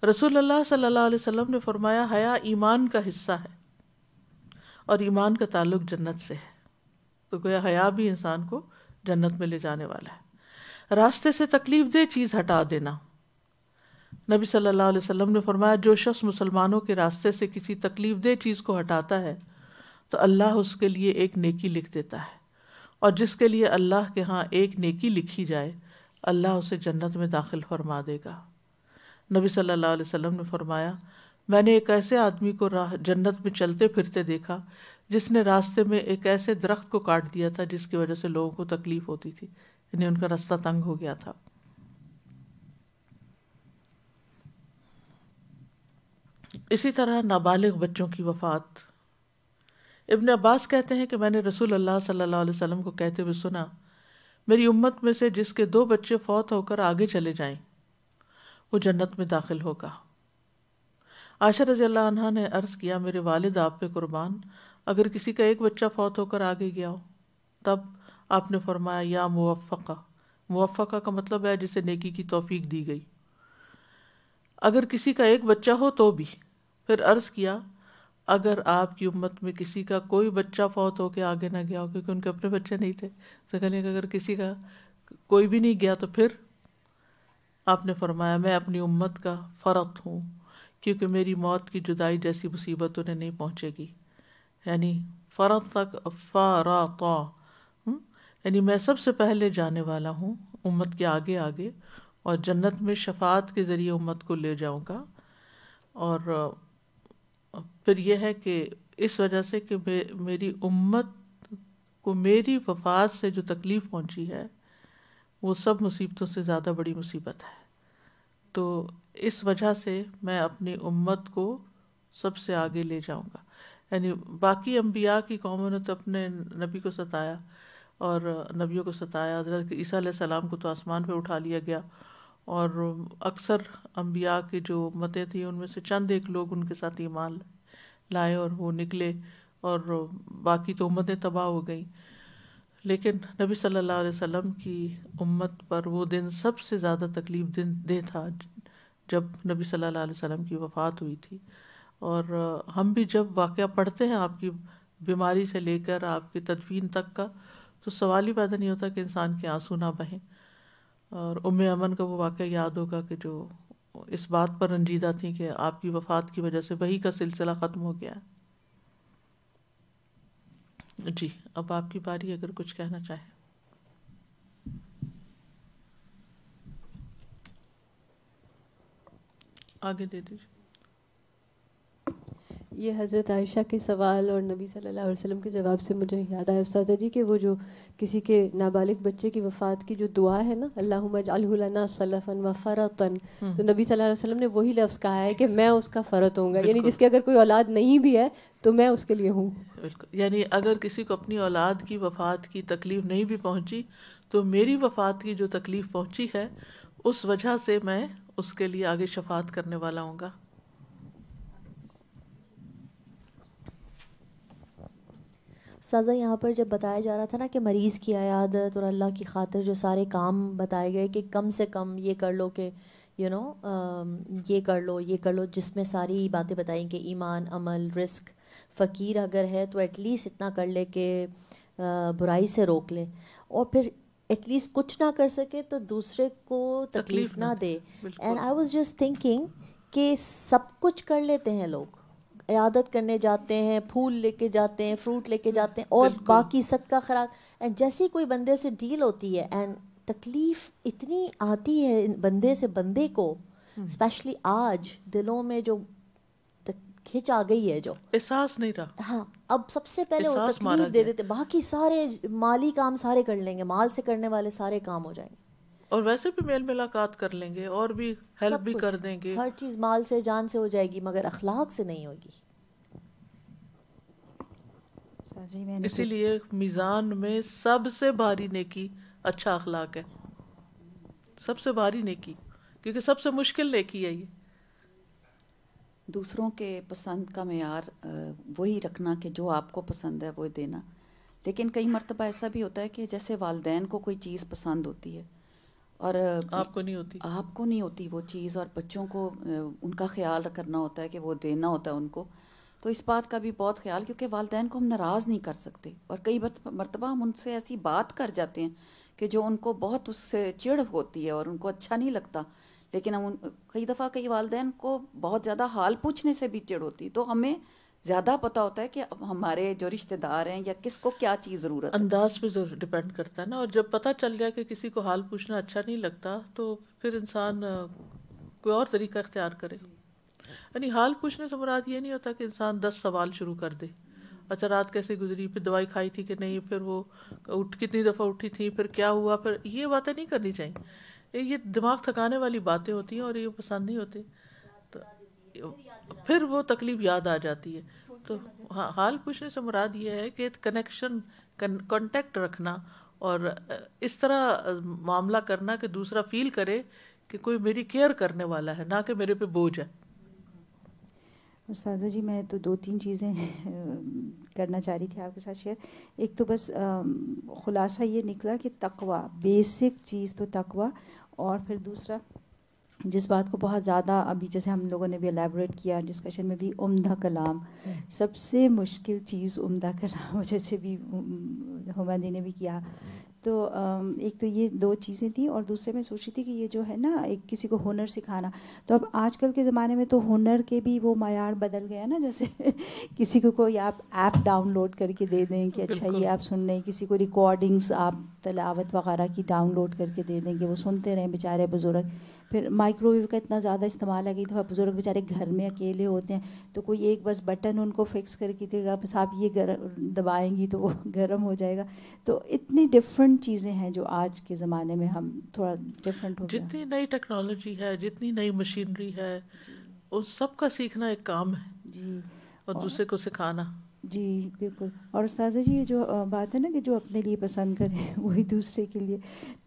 رسول اللہ صلی اللہ علیہ وسلم نے فرمایا حیا ایمان کا حصہ ہے، اور ایمان کا تعلق جنت سے ہے، تو گویا حیا بھی انسان کو جنت میں لے جانے والا ہے۔ راستے سے تکلیف دہ چیز ہٹا دینا، نبی صلی اللہ علیہ وسلم نے فرمایا جو شخص مسلمانوں کے راستے سے کسی تکلیف دہ چیز کو ہٹاتا ہے تو اللہ اس کے لیے ایک نیکی لکھ دیتا ہے، اور جس کے لیے اللہ کے ہاں ایک نیکی لکھی جائے اللہ اسے جنت میں داخل فرما دے گا۔ نبی صلی اللہ علیہ وسلم نے فرمایا میں نے ایک ایسے آدمی کو جنت میں چلتے پھرتے دیکھا جس نے راستے میں ایک ایسے درخت کو کاٹ دیا تھا جس کی وجہ سے لوگوں کو تکلیف ہوتی تھی، یعنی ان کا راستہ تنگ ہو گیا تھا۔ اسی طرح نابالغ بچوں کی وفات۔ ابن عباس کہتے ہیں کہ میں نے رسول اللہ صلی اللہ علیہ وسلم کو کہتے ہوئے سنا، میری امت میں سے جس کے 2 بچے فوت ہو کر آگے چلے جائیں وہ جنت میں داخل ہوگا۔ عائشہ رضی اللہ عنہا نے عرض کیا، میرے والد آپ پہ قربان، اگر کسی کا ایک بچہ فوت ہو کر آگے گیا ہو، تب آپ نے فرمایا یا موفقہ، موفقہ کا مطلب ہے جسے نیکی کی توفیق دی گئی، اگر کسی کا ایک بچہ ہو تو بھی۔ پھر عرض کیا، اگر آپ کی امت میں کسی کا کوئی بچہ فوت ہو کے آگے نہ گیا ہو، کیونکہ ان کے اپنے بچے نہیں تھے، تو کہنے کہ اگر کسی کا کوئی بھی نہیں گیا تو پھر آپ نے فرمایا میں اپنی امت کا فرط ہوں، کیونکہ میری موت کی جدائی جیسی مصیبت انہیں نہیں پہنچے گی، یعنی فرط تک فارطا، یعنی میں سب سے پہلے جانے والا ہوں امت کے آگے آگے، اور جنت میں شفاعت کے ذریعے امت کو لے جاؤں گا۔ اور پھر یہ ہے کہ اس وجہ سے کہ میری امت کو میری وفات سے جو تکلیف پہنچی ہے وہ سب مصیبتوں سے زیادہ بڑی مصیبت ہے، تو اس وجہ سے میں اپنی امت کو سب سے آگے لے جاؤں گا۔ یعنی باقی انبیاء کی قوموں نے تو اپنے نبی کو ستایا اور نبیوں کو ستایا، حضرت عیسیٰ علیہ السلام کو تو آسمان پہ اٹھا لیا گیا، اور اکثر انبیاء کی جو امتیں تھیں ان میں سے چند ایک لوگ ان کے ساتھ ایمان لائے اور وہ نکلے، اور باقی تو امتیں تباہ ہو گئیں۔ لیکن نبی صلی اللہ علیہ وسلم کی امت پر وہ دن سب سے زیادہ تکلیف دہ تھا جب نبی صلی اللہ علیہ وسلم کی وفات ہوئی تھی۔ اور ہم بھی جب واقعہ پڑھتے ہیں آپ کی بیماری سے لے کر آپ کی تدفین تک کا، تو سوال ہی پیدا نہیں ہوتا کہ انسان کے آنسو نہ بہیں۔ اور ام ایمن کا وہ واقعہ یاد ہوگا کہ جو اس بات پر رنجیدہ تھیں کہ آپ کی وفات کی وجہ سے وحی کا سلسلہ ختم ہو گیا ہے۔ جی اب آپ کی باری، اگر کچھ کہنا چاہیں۔ آگے دے دیجیے۔
یہ حضرت عائشہ کے سوال اور نبی صلی اللہ علیہ وسلم کے جواب سے مجھے یاد آیا استاد جی کہ وہ جو کسی کے نابالغ بچے کی وفات کی جو دعا ہے نا، اللہم اجعلہ لنا سلفا و فرطا، تو نبی صلی اللہ علیہ وسلم نے وہی لفظ کہا ہے کہ میں اس کا فرط ہوں گا، یعنی جس کے اگر کوئی اولاد نہیں بھی ہے تو میں اس کے لیے ہوں۔
بالکل، یعنی اگر کسی کو اپنی اولاد کی وفات کی تکلیف نہیں بھی پہنچی تو میری وفات کی جو تکلیف پہنچی ہے اس وجہ سے میں اس کے لیے آگے شفاعت کرنے والا ہوں گا۔
سازا یہاں پر جب بتایا جا رہا تھا نا کہ مریض کی عیادت اور اللہ کی خاطر جو سارے کام بتائے گئے کہ کم سے کم یہ کر لو کہ یہ کر لو یہ کر لو، جس میں ساری باتیں بتائیں کہ ایمان، عمل، رزق، فقیر اگر ہے تو ایٹ لیسٹ اتنا کر لے کہ برائی سے روک لے، اور پھر ایٹ لیسٹ کچھ نہ کر سکے تو دوسرے کو تکلیف نہ دے۔ And I was just thinking کہ سب کچھ کر لیتے ہیں لوگ، عیادت کرنے جاتے ہیں، پھول لے کے جاتے ہیں، فروٹ لے کے جاتے ہیں، اور باقی صدقہ خیرات، اینڈ جیسے کوئی بندے سے ڈیل ہوتی ہے اینڈ تکلیف اتنی آتی ہے بندے سے بندے کو، اسپیشلی آج دلوں میں جو کھچ آ گئی ہے، جو
احساس نہیں رہا،
ہاں اب سب سے پہلے وہ تکلیف دے دیتے، باقی سارے مالی کام سارے کر لیں گے، مال سے کرنے والے سارے کام ہو جائیں گے،
اور ویسے بھی میل ملاقات کر لیں گے اور بھی ہیلپ بھی کر دیں گے،
ہر چیز مال سے جان سے ہو جائے گی مگر اخلاق سے نہیں ہوگی۔
اسی لیے میزان میں سب سے بھاری نیکی اچھا اخلاق ہے، سب سے بھاری نیکی، کیونکہ سب سے مشکل نیکی ہے یہ۔
دوسروں کے پسند کا معیار وہی رکھنا کہ جو آپ کو پسند ہے وہ دینا، لیکن کئی مرتبہ ایسا بھی ہوتا ہے کہ جیسے والدین کو کوئی چیز پسند ہوتی ہے اور
آپ کو نہیں ہوتی
وہ چیز، اور بچوں کو ان کا خیال کرنا ہوتا ہے کہ وہ دینا ہوتا ہے ان کو، تو اس بات کا بھی بہت خیال، کیونکہ والدین کو ہم ناراض نہیں کر سکتے، اور کئی مرتبہ ہم ان سے ایسی بات کر جاتے ہیں کہ جو ان کو بہت اس سے چڑ ہوتی ہے اور ان کو اچھا نہیں لگتا، لیکن ہم کئی دفعہ کئی والدین کو بہت زیادہ حال پوچھنے سے بھی چڑ ہوتی، تو ہمیں زیادہ پتہ ہوتا ہے کہ اب ہمارے جو رشتہ دار ہیں یا کس کو کیا چیز ضرورت ہے،
انداز پہ ڈپینڈ کرتا ہے نا، اور جب پتہ چل جائے کہ کسی کو حال پوچھنا اچھا نہیں لگتا تو پھر انسان کوئی اور طریقہ اختیار کرے۔ یعنی حال پوچھنے سے مراد یہ نہیں ہوتا کہ انسان 10 سوال شروع کر دے، اچھا رات کیسے گزری، پھر دوائی کھائی تھی کہ نہیں، پھر وہ کتنی دفعہ اٹھی تھی، پھر کیا ہوا، پھر یہ باتیں نہیں کرنی چاہیے. یہ دماغ تھکانے والی باتیں ہوتی ہیں اور یہ پسند نہیں ہوتی. تو پھر وہ تکلیف یاد آ جاتی ہے. تو حال پوچھنے سے مراد یہ ہے کہ کنیکشن، کانٹیکٹ رکھنا اور اس طرح معاملہ کرنا کہ دوسرا فیل کرے کہ کوئی میری کیئر کرنے والا ہے، نہ کہ میرے پہ بوجھ ہے.
استاذہ جی میں تو 2-3 چیزیں کرنا چاہ رہی تھی آپ کے ساتھ شیئر. ایک تو بس خلاصہ یہ نکلا کہ تقویٰ بیسک چیز تو تقویٰ، اور پھر دوسرا جس بات کو بہت زیادہ ابھی جیسے ہم لوگوں نے بھی الیبوریٹ کیا ڈسکشن میں بھی، عمدہ کلام. سب سے مشکل چیز عمدہ کلام، جیسے بھی ہما جی نے بھی کیا. تو ایک تو یہ 2 چیزیں تھیں، اور دوسرے میں سوچی تھی کہ یہ جو ہے نا ایک کسی کو ہنر سکھانا، تو اب آج کل کے زمانے میں تو ہنر کے بھی وہ معیار بدل گیا نا. جیسے کسی کو کوئی آپ ایپ ڈاؤن لوڈ کر کے دے دیں کہ اچھا یہ آپ سن رہے ہیں، کسی کو ریکارڈنگس آپ تلاوت وغیرہ کی ڈاؤن لوڈ کر کے دے دیں کہ وہ سنتے رہیں بیچارے بزرگ. پھر مائکرو ویو کا اتنا زیادہ استعمال ہے کہ دفعہ بزرگ بیچارے گھر میں اکیلے ہوتے ہیں، تو کوئی ایک بس بٹن ان کو فکس کر کے دے گا، بس آپ یہ دبائیں گی تو وہ گرم ہو جائے گا. تو اتنی ڈفرینٹ چیزیں ہیں جو آج کے زمانے میں ہم تھوڑا ڈفرینٹ ہو گیا.
جتنی نئی ٹیکنالوجی ہے، جتنی نئی مشینری ہے، ان سب کا سیکھنا ایک کام ہے
جی،
اور دوسرے کو سکھانا.
جی بالکل. اور استاذہ جی یہ جو بات ہے نا کہ جو اپنے لیے پسند کرے وہی دوسرے کے لیے،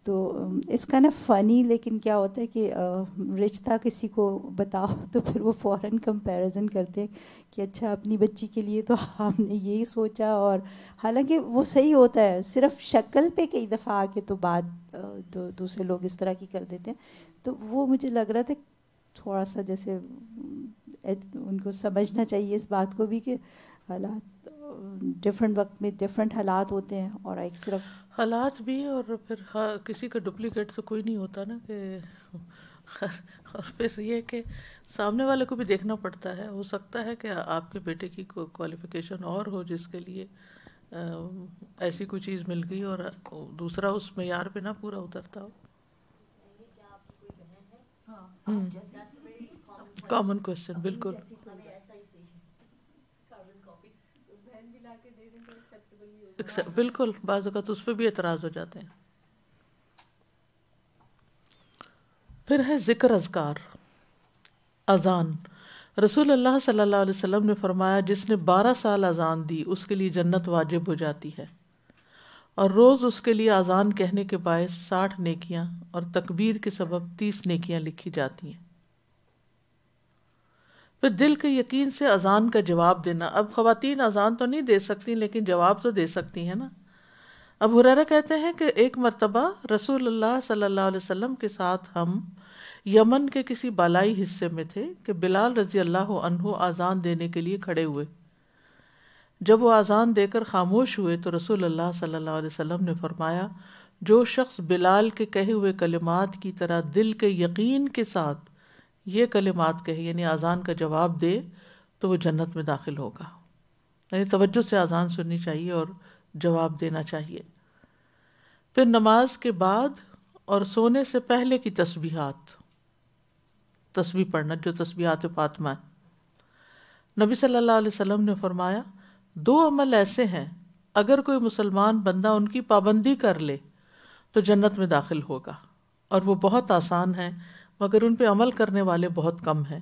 تو اس کا نا فنی، لیکن کیا ہوتا ہے کہ رشتہ کسی کو بتاؤ تو پھر وہ فوراً کمپیریزن کرتے ہیں کہ اچھا اپنی بچی کے لیے تو آپ نے یہی سوچا، اور حالانکہ وہ صحیح ہوتا ہے، صرف شکل پہ کئی دفعہ آ کے تو بات تو دوسرے لوگ اس طرح کی کر دیتے ہیں. تو وہ مجھے لگ رہا تھا تھوڑا سا جیسے ان کو سمجھنا چاہیے اس بات کو بھی کہ حالات ڈفرینٹ وقت میں ڈفرینٹ حالات ہوتے ہیں، اور ایک صرف
حالات بھی، اور پھر کسی کا ڈپلیکیٹ تو کوئی نہیں ہوتا نا کہ اور پھر یہ کہ سامنے والے کو بھی دیکھنا پڑتا ہے. ہو سکتا ہے کہ آپ کے بیٹے کی کوئی کوالیفیکیشن اور ہو جس کے لیے ایسی کوئی چیز مل گئی اور دوسرا اس معیار پہ نہ پورا اترتا ہو. کامن کوشچن، بالکل بالکل. بعض اوقات اس پہ بھی اعتراض ہو جاتے ہیں. پھر ہے ذکر اذکار، اذان. رسول اللہ صلی اللہ علیہ وسلم نے فرمایا جس نے 12 سال اذان دی اس کے لیے جنت واجب ہو جاتی ہے، اور روز اس کے لیے اذان کہنے کے باعث 60 نیکیاں اور تکبیر کے سبب 30 نیکیاں لکھی جاتی ہیں. پھر دل کے یقین سے اذان کا جواب دینا. اب خواتین اذان تو نہیں دے سکتی لیکن جواب تو دے سکتی ہیں نا. ابو ہریرہ کہتے ہیں کہ ایک مرتبہ رسول اللہ صلی اللہ علیہ وسلم کے ساتھ ہم یمن کے کسی بالائی حصے میں تھے کہ بلال رضی اللہ عنہ اذان دینے کے لیے کھڑے ہوئے. جب وہ اذان دے کر خاموش ہوئے تو رسول اللہ صلی اللہ علیہ وسلم نے فرمایا جو شخص بلال کے کہے ہوئے کلمات کی طرح دل کے یقین کے ساتھ یہ کلمات کہے، یعنی اذان کا جواب دے، تو وہ جنت میں داخل ہوگا. یعنی توجہ سے اذان سننی چاہیے اور جواب دینا چاہیے. پھر نماز کے بعد اور سونے سے پہلے کی تسبیحات، تسبیح پڑھنا جو تسبیحات فاطمہ ہے. نبی صلی اللہ علیہ وسلم نے فرمایا 2 عمل ایسے ہیں اگر کوئی مسلمان بندہ ان کی پابندی کر لے تو جنت میں داخل ہوگا، اور وہ بہت آسان ہیں مگر ان پہ عمل کرنے والے بہت کم ہیں.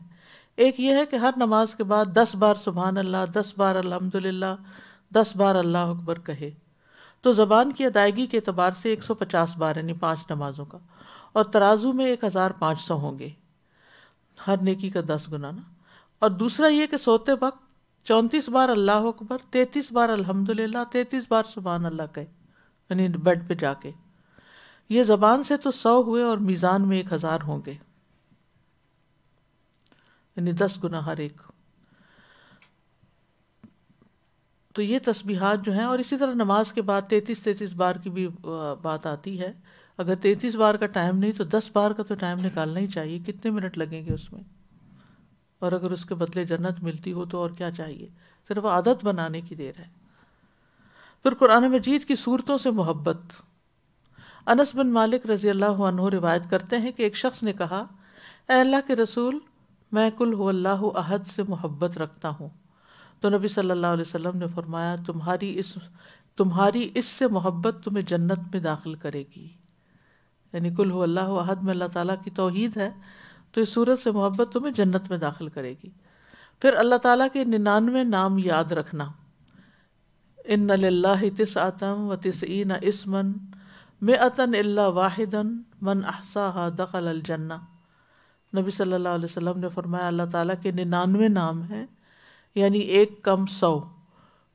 ایک یہ ہے کہ ہر نماز کے بعد 10 بار سبحان اللہ، 10 بار الحمدللہ، 10 بار اللہ اکبر کہے تو زبان کی ادائیگی کے اعتبار سے 150 بار یعنی 5 نمازوں کا، اور ترازو میں 1500 ہوں گے، ہر نیکی کا 10 گنا نا. اور دوسرا یہ کہ سوتے وقت 34 بار اللہ اکبر، 33 بار الحمدللہ، 33 بار سبحان اللہ کہے، یعنی بیڈ پہ جا کے. یہ زبان سے تو 100 ہوئے اور میزان میں 1000 ہوں گے، یعنی 10 گنا ہر ایک. تو یہ تسبیحات جو ہیں، اور اسی طرح نماز کے بعد 33 بار کی بھی بات آتی ہے. اگر 33 بار کا ٹائم نہیں تو 10 بار کا تو ٹائم نکالنا ہی چاہیے. کتنے منٹ لگیں گے اس میں؟ اور اگر اس کے بدلے جنت ملتی ہو تو اور کیا چاہیے؟ صرف عادت بنانے کی دیر ہے. پھر قرآن مجید کی سورتوں سے محبت. انس بن مالک رضی اللہ عنہ روایت کرتے ہیں کہ ایک شخص نے کہا اے اللہ کے رسول، میں قل هو اللہ احد سے محبت رکھتا ہوں. تو نبی صلی اللہ علیہ وسلم نے فرمایا تمہاری اس سے محبت تمہیں جنت میں داخل کرے گی. یعنی قل هو اللہ احد میں اللہ تعالیٰ کی توحید ہے، تو اس صورت سے محبت تمہیں جنت میں داخل کرے گی. پھر اللہ تعالیٰ کے 99 نام یاد رکھنا. ان للہ 99 اسما 100 الا واحدا من احصاها دخل الجنہ. نبی صلی اللہ علیہ وسلم نے فرمایا اللہ تعالیٰ کے 99 نام ہیں، یعنی 1 کم 100.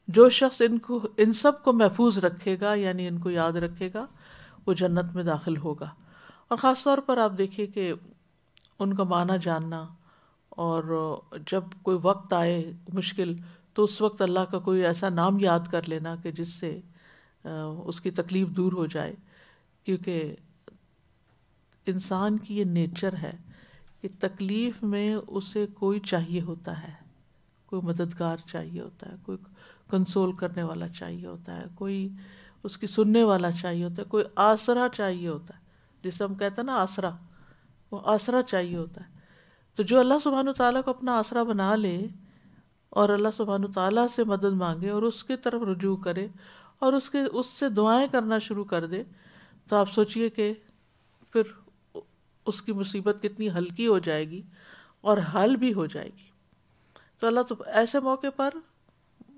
جو شخص ان سب کو محفوظ رکھے گا، یعنی ان کو یاد رکھے گا، وہ جنت میں داخل ہوگا. اور خاص طور پر آپ دیکھیے کہ ان کا معنی جاننا، اور جب کوئی وقت آئے مشکل تو اس وقت اللہ کا کوئی ایسا نام یاد کر لینا کہ جس سے اس کی تکلیف دور ہو جائے. کیونکہ انسان کی یہ نیچر ہے کہ تکلیف میں اسے کوئی چاہیے ہوتا ہے، کوئی مددگار چاہیے ہوتا ہے، کوئی کنسول کرنے والا چاہیے ہوتا ہے، کوئی اس کی سننے والا چاہیے ہوتا ہے، کوئی آسرا چاہیے ہوتا ہے، جسے ہم کہتے ہیں نا آسرا، وہ آسرا چاہیے ہوتا ہے. تو جو اللہ سبحانہ وتعالیٰ کو اپنا آسرا بنا لے اور اللہ سبحانہ وتعالیٰ سے مدد مانگے اور اس کی طرف رجوع کرے اور اس سے دعائیں کرنا شروع کر دے، تو آپ سوچئے کہ پھر اس کی مصیبت کتنی ہلکی ہو جائے گی اور حل بھی ہو جائے گی. تو اللہ تو ایسے موقع پر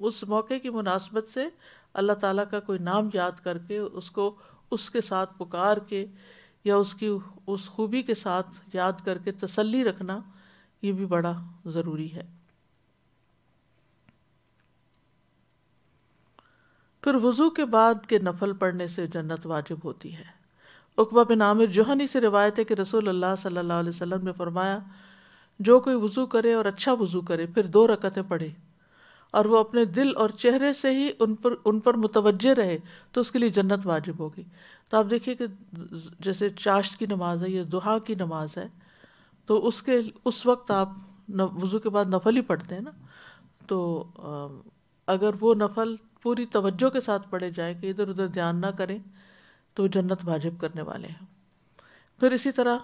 اس موقع کی مناسبت سے اللہ تعالیٰ کا کوئی نام یاد کر کے اس کو اس کے ساتھ پکار کے یا اس خوبی کے ساتھ یاد کر کے تسلی رکھنا، یہ بھی بڑا ضروری ہے. پھر وضو کے بعد کے نفل پڑھنے سے جنت واجب ہوتی ہے. عقبہ بن عامر جوہنی سے روایت ہے کہ رسول اللہ صلی اللہ علیہ وسلم نے فرمایا جو کوئی وضو کرے اور اچھا وضو کرے پھر 2 رکعتیں پڑھے اور وہ اپنے دل اور چہرے سے ہی ان پر متوجہ رہے تو اس کے لیے جنت واجب ہوگی. تو آپ دیکھیے کہ جیسے چاشت کی نماز ہے یا ضحیٰ کی نماز ہے، تو اس وقت آپ وضو کے بعد نفل ہی پڑھتے ہیں نا، تو اگر وہ نفل پوری توجہ کے ساتھ پڑھے جائیں کہ ادھر ادھر دھیان نہ کریں تو جنت واجب کرنے والے ہیں. پھر اسی طرح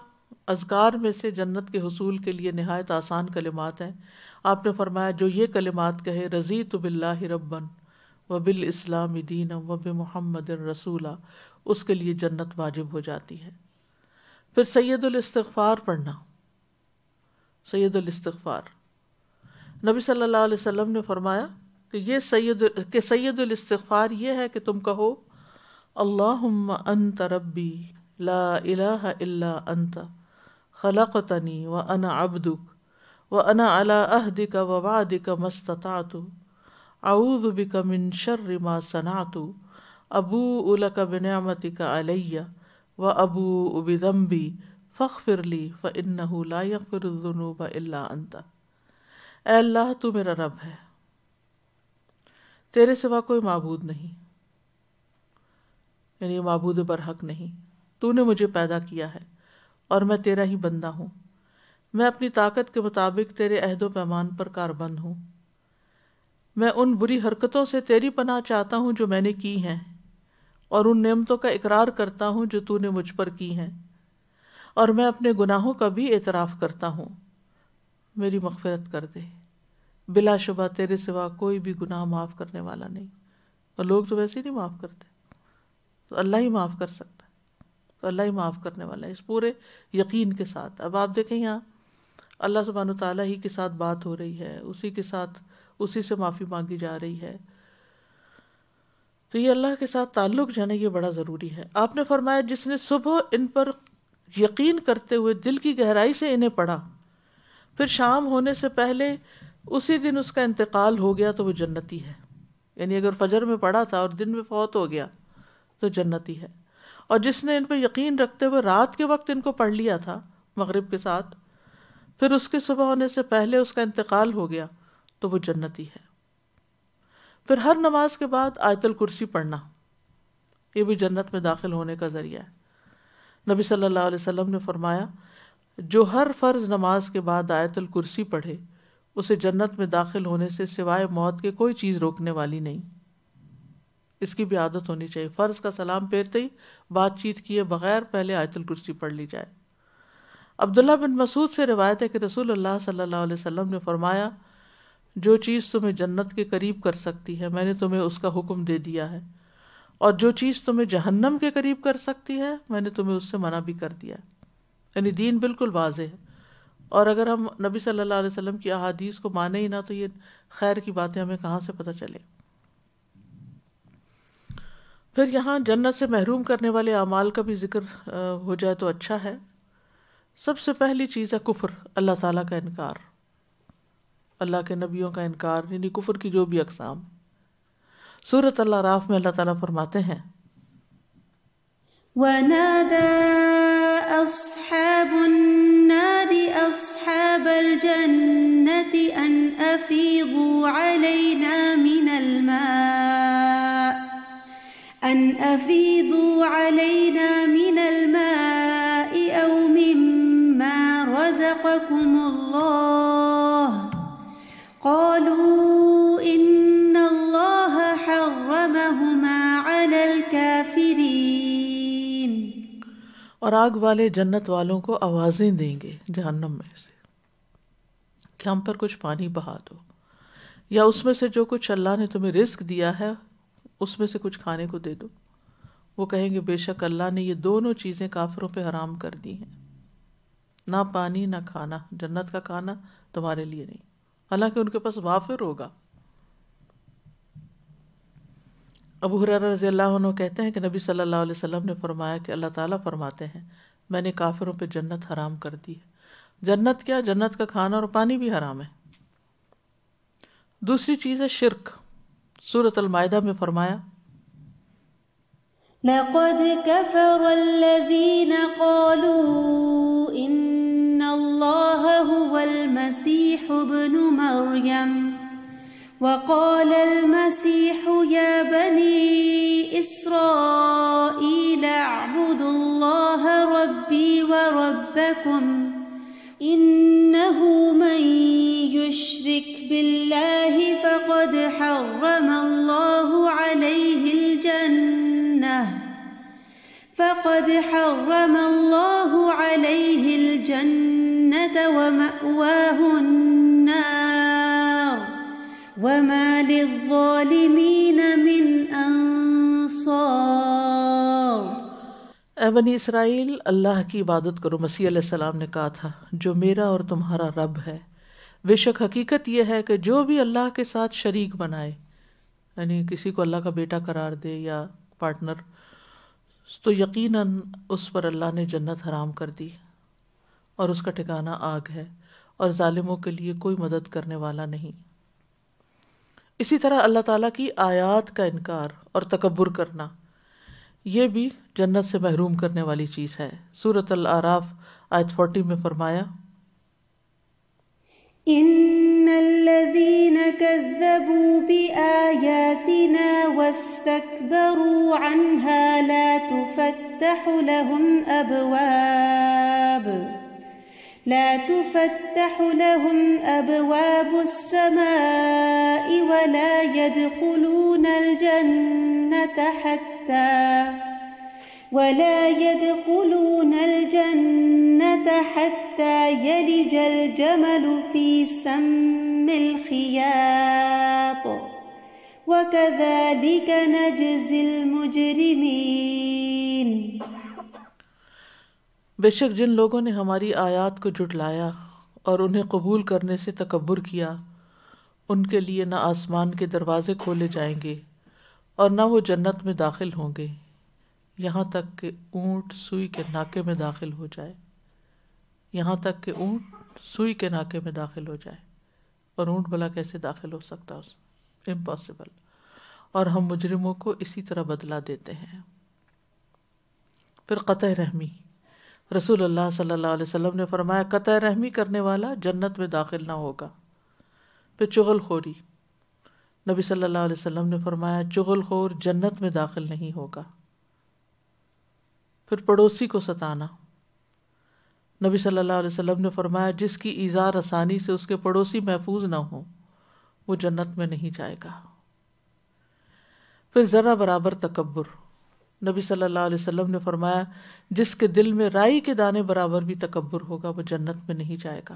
اذکار میں سے جنت کے حصول کے لیے نہایت آسان کلمات ہیں. آپ نے فرمایا جو یہ کلمات کہے رضیت باللہ ربا وبالاسلام دینا وبمحمد رسولا، اس کے لیے جنت واجب ہو جاتی ہے. پھر سید الاستغفار پڑھنا. سید الاستغفار، نبی صلی اللہ علیہ وسلم نے فرمایا کہ سید الاستغفار یہ ہے کہ تم کہو اللہم انت ربی لا الہ الا انت خلقتنی وانا عبدک وانا علی عہدک ووعدک ما استطعت اعوذ بک من شر ما صنعت ابوء لک بنعمتک علی وابوء بذنبی فاغفر لی فانہ لا یغفر الذنوب الا انت. اے اللہ تو میرا رب ہے، تیرے سوا کوئی معبود نہیں، یعنی معبود برحق نہیں. تو نے مجھے پیدا کیا ہے اور میں تیرا ہی بندہ ہوں. میں اپنی طاقت کے مطابق تیرے عہد و پیمان پر کاربند ہوں. میں ان بری حرکتوں سے تیری پناہ چاہتا ہوں جو میں نے کی ہیں، اور ان نعمتوں کا اقرار کرتا ہوں جو تو نے مجھ پر کی ہیں، اور میں اپنے گناہوں کا بھی اعتراف کرتا ہوں. میری مغفرت کر دے. بلا شبہ تیرے سوا کوئی بھی گناہ معاف کرنے والا نہیں، اور لوگ تو ویسے ہی نہیں معاف کرتے، تو اللہ ہی معاف کر سکتا ہے. تو اللہ ہی معاف کرنے والا ہے اس پورے یقین کے ساتھ. اب آپ دیکھیں یہاں اللہ سبحانہ تعالیٰ ہی کے ساتھ بات ہو رہی ہے، اسی سے معافی مانگی جا رہی ہے. تو یہ اللہ کے ساتھ تعلق جو ہے نا یہ بڑا ضروری ہے. آپ نے فرمایا جس نے صبح ان پر یقین کرتے ہوئے دل کی گہرائی سے انہیں پڑھا، پھر شام ہونے سے پہلے اسی دن اس کا انتقال ہو گیا تو وہ جنتی ہے. یعنی اگر فجر میں پڑھا تھا اور دن میں فوت ہو گیا تو جنتی ہے. اور جس نے ان پر یقین رکھتے ہوئے رات کے وقت ان کو پڑھ لیا تھا مغرب کے ساتھ، پھر اس کے صبح ہونے سے پہلے اس کا انتقال ہو گیا تو وہ جنتی ہے. پھر ہر نماز کے بعد آیت الکرسی پڑھنا، یہ بھی جنت میں داخل ہونے کا ذریعہ ہے. نبی صلی اللہ علیہ وسلم نے فرمایا جو ہر فرض نماز کے بعد آیت الکرسی پڑھے اسے جنت میں داخل ہونے سے سوائے موت کے کوئی چیز روکنے والی نہیں. اس کی بھی عادت ہونی چاہیے، فرض کا سلام پھیرتے ہی بات چیت کیے بغیر پہلے آیت الکرسی پڑھ لی جائے. عبداللہ بن مسعود سے روایت ہے کہ رسول اللہ صلی اللہ علیہ وسلم نے فرمایا جو چیز تمہیں جنت کے قریب کر سکتی ہے میں نے تمہیں اس کا حکم دے دیا ہے، اور جو چیز تمہیں جہنم کے قریب کر سکتی ہے میں نے تمہیں اس سے منع بھی کر دیا ہے۔ یعنی دین بالکل واضح ہے، اور اگر ہم نبی صلی اللہ علیہ وسلم کی احادیث کو مانیں ہی نہ تو یہ خیر کی باتیں ہمیں کہاں سے پتہ چلے۔ پھر یہاں جنت سے محروم کرنے والے اعمال کا بھی ذکر ہو جائے تو اچھا ہے۔ سب سے پہلی چیز ہے کفر، اللہ تعالیٰ کا انکار، اللہ کے نبیوں کا انکار، یعنی کفر کی جو بھی اقسام۔ سورۃ الاعراف میں اللہ تعالیٰ فرماتے ہیں
وَنَادَى أَصْحَابُ النَّارِ أَصْحَابَ الْجَنَّةِ أَنْ أَفِيضُوا عَلَيْنَا مِنَ الْمَاءِ أَوْ مِمَّا رَزَقَكُمُ اللَّهُ قَالُوا إِنَّ اللَّهَ حَرَّمَهُمَا عَلَى الْكَافِرِينَ۔
اور آگ والے جنت والوں کو آوازیں دیں گے جہنم میں سے کہ ہم پر کچھ پانی بہا دو، یا اس میں سے جو کچھ اللہ نے تمہیں رزق دیا ہے اس میں سے کچھ کھانے کو دے دو۔ وہ کہیں گے بے شک اللہ نے یہ دونوں چیزیں کافروں پہ حرام کر دی ہیں، نہ پانی نہ کھانا، جنت کا کھانا تمہارے لیے نہیں، حالانکہ ان کے پاس وافر ہوگا۔ ابو ہریرہ رضی اللہ عنہ کہتے ہیں کہ نبی صلی اللہ علیہ وسلم نے فرمایا کہ اللہ تعالیٰ فرماتے ہیں میں نے کافروں پہ جنت حرام کر دی ہے۔ جنت کیا؟ جنت کا کھانا اور پانی بھی حرام ہے۔ دوسری چیز ہے شرک۔ سورۃ المائدہ میں فرمایا
لَقَدْ كَفَرَ الَّذِينَ قَالُوا إِنَّ اللَّهَ هُوَ الْمَسِيحُ ابْنُ مَرْيَمَ وَقَالَ الْمَسِيحُ يَا بَنِي إِسْرَائِيلَ اعْبُدُوا اللَّهَ رَبِّي وَرَبَّكُمْ إِنَّهُ مَن يُشْرِكْ بِاللَّهِ فَقَدْ حَرَّمَ اللَّهُ عَلَيْهِ الْجَنَّةَ وَمَأْوَاهُ النَّارُ وَمَا لِلظَّالِمِينَ مِنْ أَنصَارٍ۔
اے بنی اسرائیل اللہ کی عبادت کرو، مسیح علیہ السلام نے کہا تھا، جو میرا اور تمہارا رب ہے۔ بے شک حقیقت یہ ہے کہ جو بھی اللہ کے ساتھ شریک بنائے، یعنی کسی کو اللہ کا بیٹا قرار دے یا پارٹنر، تو یقیناً اس پر اللہ نے جنت حرام کر دی اور اس کا ٹھکانہ آگ ہے، اور ظالموں کے لیے کوئی مدد کرنے والا نہیں۔ اسی طرح اللہ تعالیٰ کی آیات کا انکار اور تکبر کرنا، یہ بھی جنت سے محروم کرنے والی چیز ہے۔ سورۃ الاعراف آیت 40 میں فرمایا
إِنَّ الَّذِينَ كَذَّبُوا بِآيَاتِنَا وَاسْتَكْبَرُوا عَنْهَا لَا تُفَتَّحُ لَهُمْ أَبْوَابُ السَّمَاءِ وَلَا يَدْخُلُونَ الْجَنَّةَ حَتَّى يَلِجَ الْجَمَلُ فِي سَمِّ الْخِيَاطِ وَكَذَلِكَ نَجْزِي الْمُجْرِمِينَ۔
بے شک جن لوگوں نے ہماری آیات کو جھٹلایا اور انہیں قبول کرنے سے تکبر کیا، ان کے لیے نہ آسمان کے دروازے کھولے جائیں گے اور نہ وہ جنت میں داخل ہوں گے یہاں تک کہ اونٹ سوئی کے ناکے میں داخل ہو جائے، یہاں تک کہ اونٹ سوئی کے ناکے میں داخل ہو جائے، اور اونٹ بھلا کیسے داخل ہو سکتا اس میں؟ امپاسبل۔ اور ہم مجرموں کو اسی طرح بدلہ دیتے ہیں۔ پھر قطع رحمی، رسول اللہ صلی اللہ علیہ وسلم نے فرمایا قطع رحمی کرنے والا جنت میں داخل نہ ہوگا۔ پھر چغل خوری، نبی صلی اللہ علیہ وسلم نے فرمایا چغل خور جنت میں داخل نہیں ہوگا۔ پھر پڑوسی کو ستانا، نبی صلی اللہ علیہ وسلم نے فرمایا جس کی ایذا رسانی سے اس کے پڑوسی محفوظ نہ ہو وہ جنت میں نہیں جائے گا۔ پھر ذرہ برابر تکبر، نبی صلی اللہ علیہ وسلم نے فرمایا جس کے دل میں رائی کے دانے برابر بھی تکبر ہوگا وہ جنت میں نہیں جائے گا۔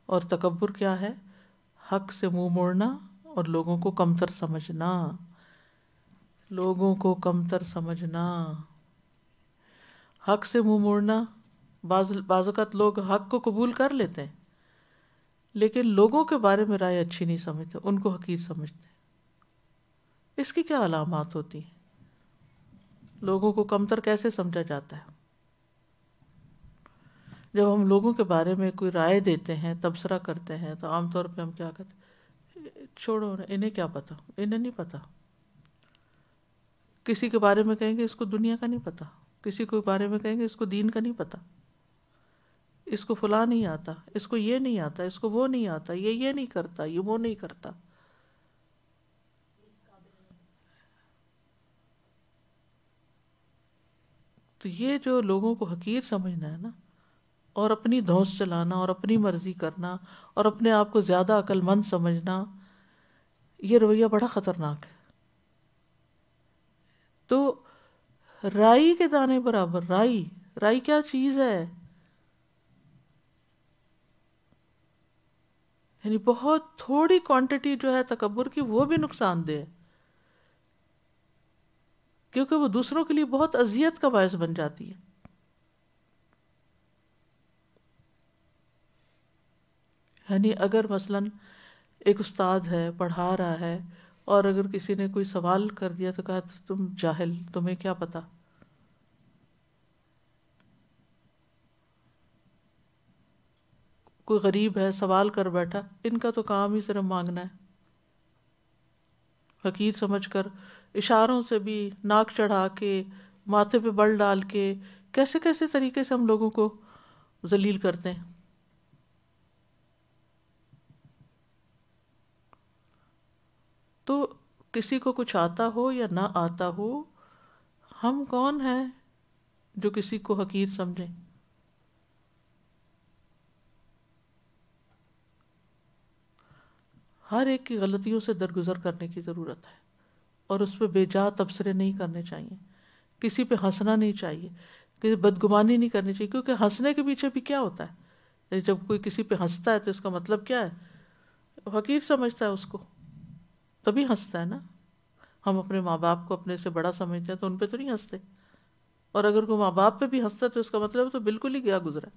اور تکبر کیا ہے؟ حق سے منہ موڑنا اور لوگوں کو کمتر سمجھنا. لوگوں کو کمتر سمجھنا. حق سے منہ موڑنا، بعض اوقات لوگ حق کو قبول کر لیتے ہیں لیکن لوگوں کے بارے میں رائے اچھی نہیں سمجھتے، ان کو حقیر سمجھتے ہیں. اس کی کیا علامات ہوتی ہیں؟ لوگوں کو کمتر کیسے سمجھا جاتا ہے؟ جب ہم لوگوں کے بارے میں کوئی رائے دیتے ہیں، تبصرہ کرتے ہیں، تو عام طور پہ ہم کیا کہتے ہیں؟ چھوڑو، انہیں کیا پتا، انہیں نہیں پتا. کسی کے بارے میں کہیں گے اس کو دنیا کا نہیں پتا، کسی کے بارے میں کہیں گے اس کو دین کا نہیں پتا، اس کو فلاں نہیں آتا، اس کو یہ نہیں آتا، اس کو وہ نہیں آتا، یہ نہیں کرتا، یہ وہ نہیں کرتا. تو یہ جو لوگوں کو حقیر سمجھنا ہے نا، اور اپنی دھوس چلانا اور اپنی مرضی کرنا اور اپنے آپ کو زیادہ عقل مند سمجھنا، یہ رویہ بڑا خطرناک ہے. تو رائی کے دانے برابر. رائی کیا چیز ہے؟ یعنی بہت تھوڑی کوانٹٹی جو ہے تکبر کی، وہ بھی نقصان دہ ہے، کیونکہ وہ دوسروں کے لیے بہت اذیت کا باعث بن جاتی ہے. یعنی اگر مثلاً ایک استاد ہے، پڑھا رہا ہے، اور اگر کسی نے کوئی سوال کر دیا تو کہا تم جاہل، تمہیں کیا پتا. کوئی غریب ہے سوال کر بیٹھا، ان کا تو کام ہی صرف مانگنا ہے. حقیر سمجھ کر اشاروں سے بھی، ناک چڑھا کے، ماتھے پہ بل ڈال کے، کیسے کیسے طریقے سے ہم لوگوں کو ذلیل کرتے ہیں. تو کسی کو کچھ آتا ہو یا نہ آتا ہو، ہم کون ہیں جو کسی کو حقیر سمجھیں؟ ہر ایک کی غلطیوں سے درگزر کرنے کی ضرورت ہے، اور اس پہ بے جا تبصرے نہیں کرنے چاہیے، کسی پہ ہنسنا نہیں چاہیے، کسی بدگمانی نہیں کرنی چاہیے. کیونکہ ہنسنے کے پیچھے بھی کیا ہوتا ہے؟ جب کوئی کسی پہ ہنستا ہے تو اس کا مطلب کیا ہے؟ حقیر سمجھتا ہے اس کو، تبھی ہنستا ہے نا. ہم اپنے ماں باپ کو اپنے سے بڑا سمجھتے ہیں تو ان پہ تو نہیں ہنستے، اور اگر کوئی ماں باپ پہ بھی ہنستا ہے تو اس کا مطلب تو بالکل ہی گیا گزرا.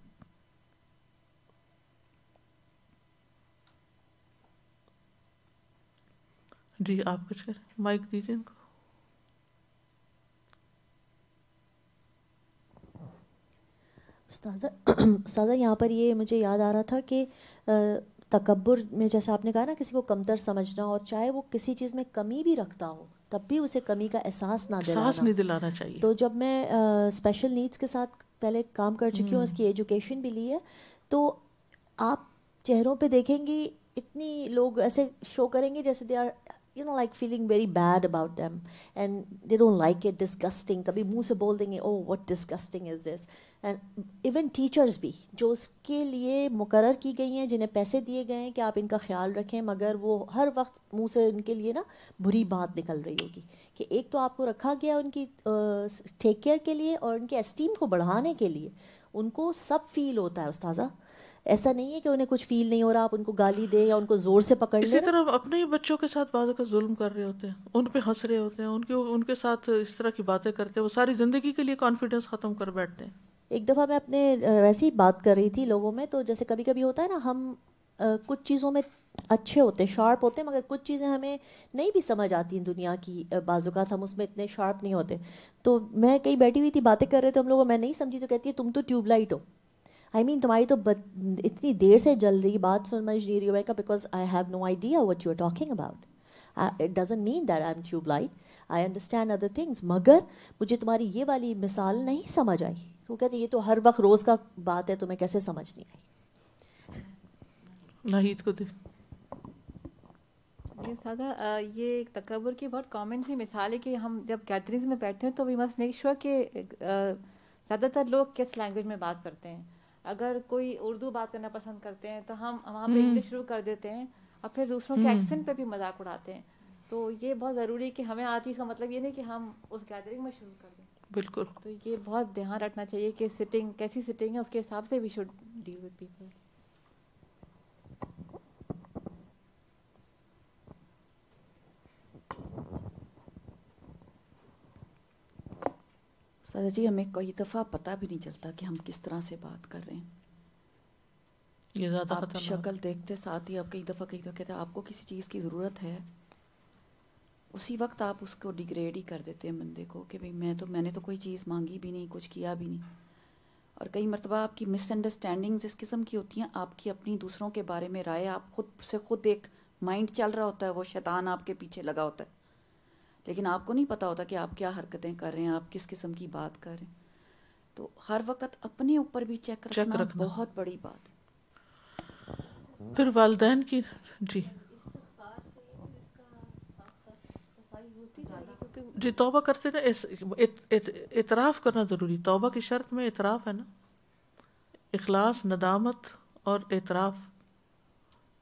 جی آپ کچھ کریں، مائک دیجیے ان کو.
استاذہ یہاں پر یہ مجھے یاد آ رہا تھا کہ تکبر میں جیسے آپ نے کہا نا کسی کو کمتر سمجھنا، اور چاہے وہ کسی چیز میں کمی بھی رکھتا ہو تب بھی اسے کمی کا احساس نہ
دلانا چاہیے.
تو جب میں اسپیشل نیڈس کے ساتھ پہلے کام کر چکی ہوں، اس کی ایجوکیشن بھی لی ہے، تو آپ چہروں پہ دیکھیں گی اتنی لوگ ایسے شو کریں گے جیسے they are like feeling very bad about them and they don't like it, disgusting. کبھی منہ سے بول دیں گے oh what disgusting is this. and even teachers بھی جو اس کے لیے مقرر کی گئی ہیں، جنہیں پیسے دیے گئے ہیں کہ آپ ان کا خیال رکھیں، مگر وہ ہر وقت منہ سے ان کے لیے نا بری بات نکل رہی ہوگی کہ ایک تو آپ کو رکھا گیا ان کی ٹیک کیئر کے لیے اور ان کے اسٹیم کو بڑھانے کے لیے. ان کو سب فیل ہوتا ہے استاذہ، ایسا نہیں ہے کہ انہیں کچھ فیل نہیں ہو رہا، آپ ان کو گالی دیں یا ان کو زور سے پکڑ لیں.
اسی طرح اپنے ہی بچوں کے ساتھ بعض کا ظلم کر رہے ہوتے ہیں، ان پہ ہنس رہے ہوتے ہیں، ان کے ساتھ اس طرح کی باتیں کرتے ہیں، وہ ساری زندگی کے لیے کانفیڈنس ختم کر بیٹھتے ہیں.
ایک دفعہ میں اپنے ویسے ہی بات کر رہی تھی لوگوں میں، تو جیسے کبھی کبھی ہوتا ہے نا، ہم کچھ چیزوں میں اچھے ہوتے ہیں، شارپ ہوتے ہیں، مگر کچھ چیزیں ہمیں نہیں بھی سمجھ آتی ہیں دنیا کی، بعض اوقات ہم اس میں اتنے شارپ نہیں ہوتے. تو میں کہیں بیٹھی ہوئی تھی، باتیں کر رہے تھے ہم لوگوں، میں نہیں سمجھی تو کہتی ہے تم تو ٹیوب لائٹ ہو. تمہاری تو اتنی دیر سے جل رہی، بات سمجھ نہیں رہی ہو، because I have no idea what you are talking about. It doesn't mean that I am tube light, I understand other things, مگر مجھے تمہاری یہ والی مثال نہیں سمجھ آئی. تو کہتے یہ تو ہر وقت روز کا بات ہے، تمہیں کیسے سمجھ نہیں آئی.
ناہید کو دے.
یہ سادہ یہ ایک تکبر کی بہت کامن سی مثال ہے کہ ہم جب گیدرنگز میں بیٹھتے ہیں تو وی مسٹ میک شیور کہ زیادہ تر لوگ کس لینگویج میں بات کرتے ہیں. اگر کوئی اردو بات کرنا پسند کرتے ہیں تو ہم وہاں پہ انگلش شروع کر دیتے ہیں اور پھر دوسروں کے ایکسنٹ پہ بھی مذاق اڑاتے ہیں. تو یہ بہت ضروری ہے کہ ہمیں آتی اس کا مطلب یہ نہیں کہ ہم اس گیدرنگ میں شروع کر دیں.
بالکل.
تو یہ بہت دھیان رکھنا چاہیے کہ سٹنگ کیسی سٹنگ ہے، اس کے حساب سے we should deal with people.
سادہ جی ہمیں کئی دفعہ پتہ بھی نہیں چلتا کہ ہم کس طرح سے بات کر رہے ہیں.
یہ زیادہ
آپ
خطرناک.
شکل دیکھتے ساتھ ہی آپ کئی دفعہ کہتے ہیں آپ کو کسی چیز کی ضرورت ہے، اسی وقت آپ اس کو ڈیگریڈ ہی کر دیتے ہیں بندے کو کہ بھئی میں نے تو کوئی چیز مانگی بھی نہیں، کچھ کیا بھی نہیں. اور کئی مرتبہ آپ کی مس انڈرسٹینڈنگز اس قسم کی ہوتی ہیں، آپ کی اپنی دوسروں کے بارے میں رائے، آپ خود ایک مائنڈ چل رہا ہوتا ہے، وہ شیطان آپ کے پیچھے لگا ہوتا ہے، لیکن آپ کو نہیں پتہ ہوتا کہ آپ کیا حرکتیں کر رہے ہیں، آپ کس قسم کی بات کر رہے ہیں. تو ہر وقت اپنے اوپر بھی چیک رکھنا بہت بڑی بات ہے.
پھر والدین کی جی توبہ کرتے نا، اعتراف کرنا ضروری. توبہ کی شرط میں اعتراف ہے نا، اخلاص، ندامت اور اعتراف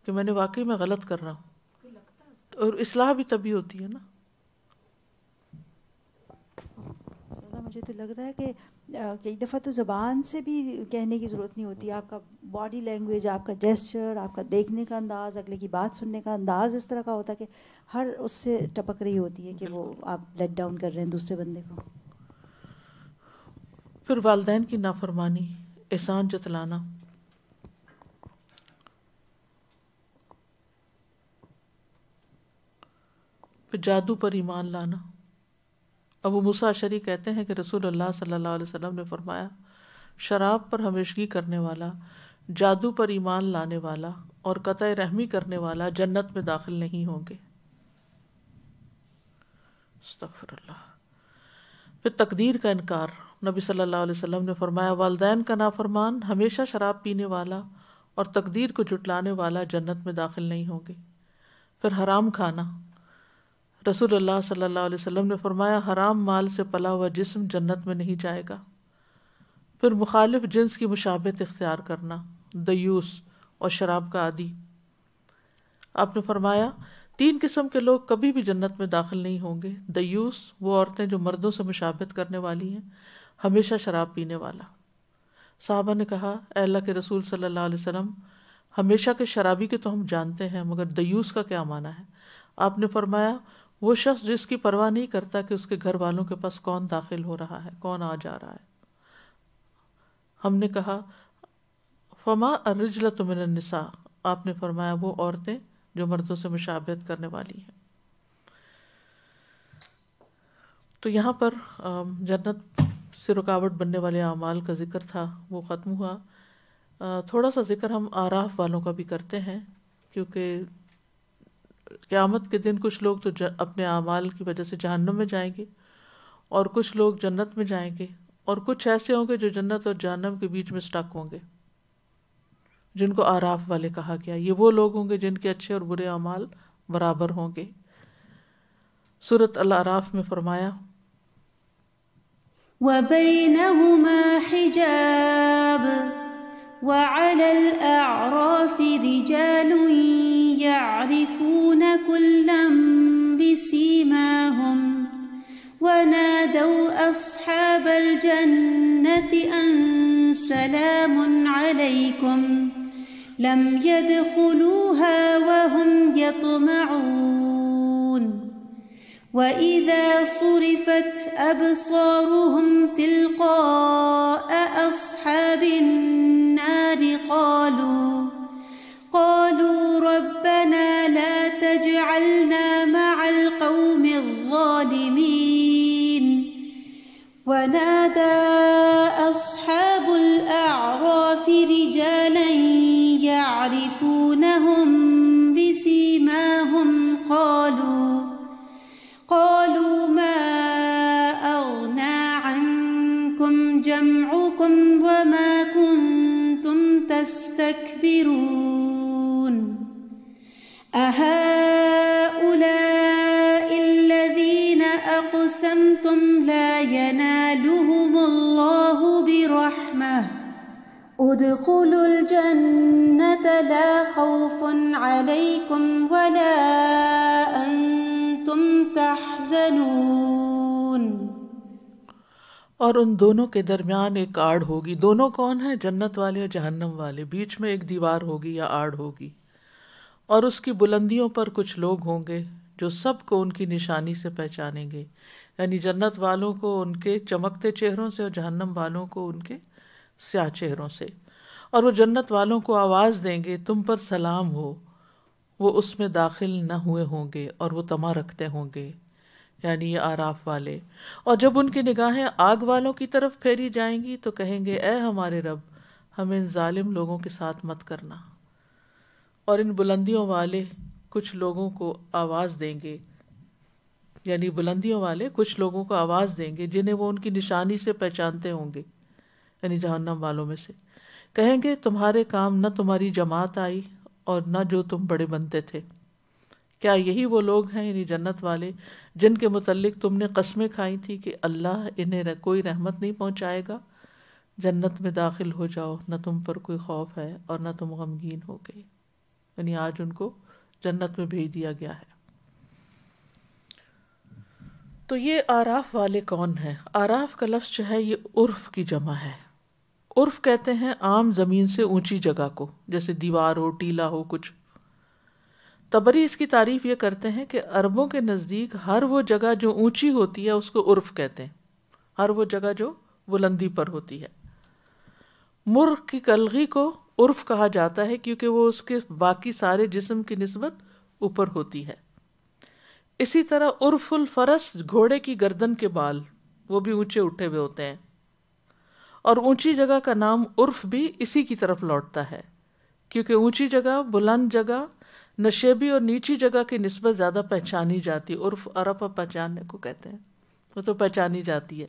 کہ میں نے واقعی میں غلط کر رہا ہوں، اور اصلاح بھی تبھی ہوتی ہے نا.
مجھے تو لگ رہا ہے کہ کئی دفعہ تو زبان سے بھی کہنے کی ضرورت نہیں ہوتی، آپ کا باڈی لینگویج، آپ کا جیسچر، آپ کا دیکھنے کا انداز، اگلے کی بات سننے کا انداز اس طرح کا ہوتا ہے کہ ہر اس سے ٹپک رہی ہوتی ہے کہ وہ آپ لیٹ ڈاؤن کر رہے ہیں دوسرے بندے کو.
پھر والدین کی نافرمانی، احسان جتلانا. پھر جادو پر ایمان لانا. ابو موسیٰ اشعری کہتے ہیں کہ رسول اللہ صلی اللہ علیہ وسلم نے فرمایا، شراب پر ہمیشگی کرنے والا، جادو پر ایمان لانے والا اور قطع رحمی کرنے والا جنت میں داخل نہیں ہوں گے. استغفر اللہ. پھر تقدیر کا انکار. نبی صلی اللہ علیہ وسلم نے فرمایا، والدین کا نافرمان، ہمیشہ شراب پینے والا اور تقدیر کو جھٹلانے والا جنت میں داخل نہیں ہوں گے. پھر حرام کھانا. رسول اللہ صلی اللہ علیہ وسلم نے فرمایا، حرام مال سے پلا ہوا جسم جنت میں نہیں جائے گا. پھر مخالف جنس کی مشابہت اختیار کرنا، دیوس اور شراب کا عادی. آپ نے فرمایا 3 قسم کے لوگ کبھی بھی جنت میں داخل نہیں ہوں گے. دیوس، وہ عورتیں جو مردوں سے مشابہت کرنے والی ہیں، ہمیشہ شراب پینے والا. صحابہ نے کہا، اے اللہ کے رسول صلی اللہ علیہ وسلم، ہمیشہ کے شرابی کے تو ہم جانتے ہیں، مگر دیوس کا کیا معنی ہے؟ آپ نے فرمایا، وہ شخص جس کی پرواہ نہیں کرتا کہ اس کے گھر والوں کے پاس کون داخل ہو رہا ہے، کون آ جا رہا ہے. ہم نے کہا، فما الرجلۃ من النساء. آپ نے فرمایا، وہ عورتیں جو مردوں سے مشابہت کرنے والی ہیں. تو یہاں پر جنت سے رکاوٹ بننے والے اعمال کا ذکر تھا، وہ ختم ہوا. تھوڑا سا ذکر ہم آراف والوں کا بھی کرتے ہیں، کیونکہ قیامت کے دن کچھ لوگ تو اپنے اعمال کی وجہ سے جہنم میں جائیں گے، اور کچھ لوگ جنت میں جائیں گے، اور کچھ ایسے ہوں گے جو جنت اور جہنم کے بیچ میں سٹک ہوں گے، جن کو آراف والے کہا گیا. یہ وہ لوگ ہوں گے جن کے اچھے اور برے اعمال برابر ہوں گے. سورۃ الاعراف میں فرمایا،
وَبَيْنَهُمَا حِجَابٌ وَعَلَى الْأَعْرَافِ رِجَالٌ يَعْرِفُونَ كُلًّا بِسِيمَاهُمْ وَنَادَوْا أَصْحَابَ الْجَنَّةِ أَن سَلَامٌ عَلَيْكُمْ لَمْ يَدْخُلُوهَا وَهُمْ يَطْمَعُونَ وَإِذَا صُرِفَتْ أَبْصَارُهُمْ تِلْقَاءَ أَصْحَابِ النَّارِ قَالُوا رَبَّنَا لَا تَجْعَلْنَا مَعَ الْقَوْمِ الظَّالِمِينَ وَنَادَى أَصْحَابُ الْأَعْرَافِ رِجَالًا يَعْرِفُونَهُم بِسِيمَاهُمْ قالوا ما أغنى عنكم جمعكم وما كنتم تستكبرون أهؤلاء الذين أقسمتم لا ينالهم الله برحمة ادخلوا الجنة لا خوف عليكم ولا أنتم تحزنون.
اور ان دونوں کے درمیان ایک آڑ ہوگی. دونوں کون ہیں؟ جنت والے اور جہنم والے. بیچ میں ایک دیوار ہوگی یا آڑ ہوگی، اور اس کی بلندیوں پر کچھ لوگ ہوں گے جو سب کو ان کی نشانی سے پہچانیں گے. یعنی جنت والوں کو ان کے چمکتے چہروں سے اور جہنم والوں کو ان کے سیاہ چہروں سے. اور وہ جنت والوں کو آواز دیں گے تم پر سلام ہو، وہ اس میں داخل نہ ہوئے ہوں گے اور وہ طمع رکھتے ہوں گے، یعنی یہ آراف والے. اور جب ان کی نگاہیں آگ والوں کی طرف پھیری جائیں گی تو کہیں گے اے ہمارے رب ہمیں ان ظالم لوگوں کے ساتھ مت کرنا. اور ان بلندیوں والے کچھ لوگوں کو آواز دیں گے، یعنی بلندیوں والے کچھ لوگوں کو آواز دیں گے جنہیں وہ ان کی نشانی سے پہچانتے ہوں گے، یعنی جہنم والوں میں سے. کہیں گے تمہارے کام نہ تمہاری جماعت آئی اور نہ جو تم بڑے بنتے تھے. کیا یہی وہ لوگ ہیں یعنی جنت والے جن کے متعلق تم نے قسمیں کھائی تھی کہ اللہ انہیں کوئی رحمت نہیں پہنچائے گا؟ جنت میں داخل ہو جاؤ، نہ تم پر کوئی خوف ہے اور نہ تم غمگین ہو گئے. یعنی آج ان کو جنت میں بھیج دیا گیا ہے. تو یہ آراف والے کون ہیں؟ آراف کا لفظ جو ہے یہ عرف کی جمع ہے. عرف کہتے ہیں عام زمین سے اونچی جگہ کو، جیسے دیوار ہو، ٹیلا ہو کچھ. طبری اس کی تعریف یہ کرتے ہیں کہ عربوں کے نزدیک ہر وہ جگہ جو اونچی ہوتی ہے اس کو عرف کہتے ہیں، ہر وہ جگہ جو بلندی پر ہوتی ہے. مرغ کی کلغی کو عرف کہا جاتا ہے کیونکہ وہ اس کے باقی سارے جسم کی نسبت اوپر ہوتی ہے. اسی طرح عرف الفرس گھوڑے کی گردن کے بال وہ بھی اونچے اٹھے ہوئے ہوتے ہیں. اور اونچی جگہ کا نام عرف بھی اسی کی طرف لوٹتا ہے کیونکہ اونچی جگہ، بلند جگہ نشیبی اور نیچی جگہ کی نسبت زیادہ پہچانی جاتی. عرف عرف پہچاننے کو کہتے ہیں، وہ تو پہچانی جاتی ہے.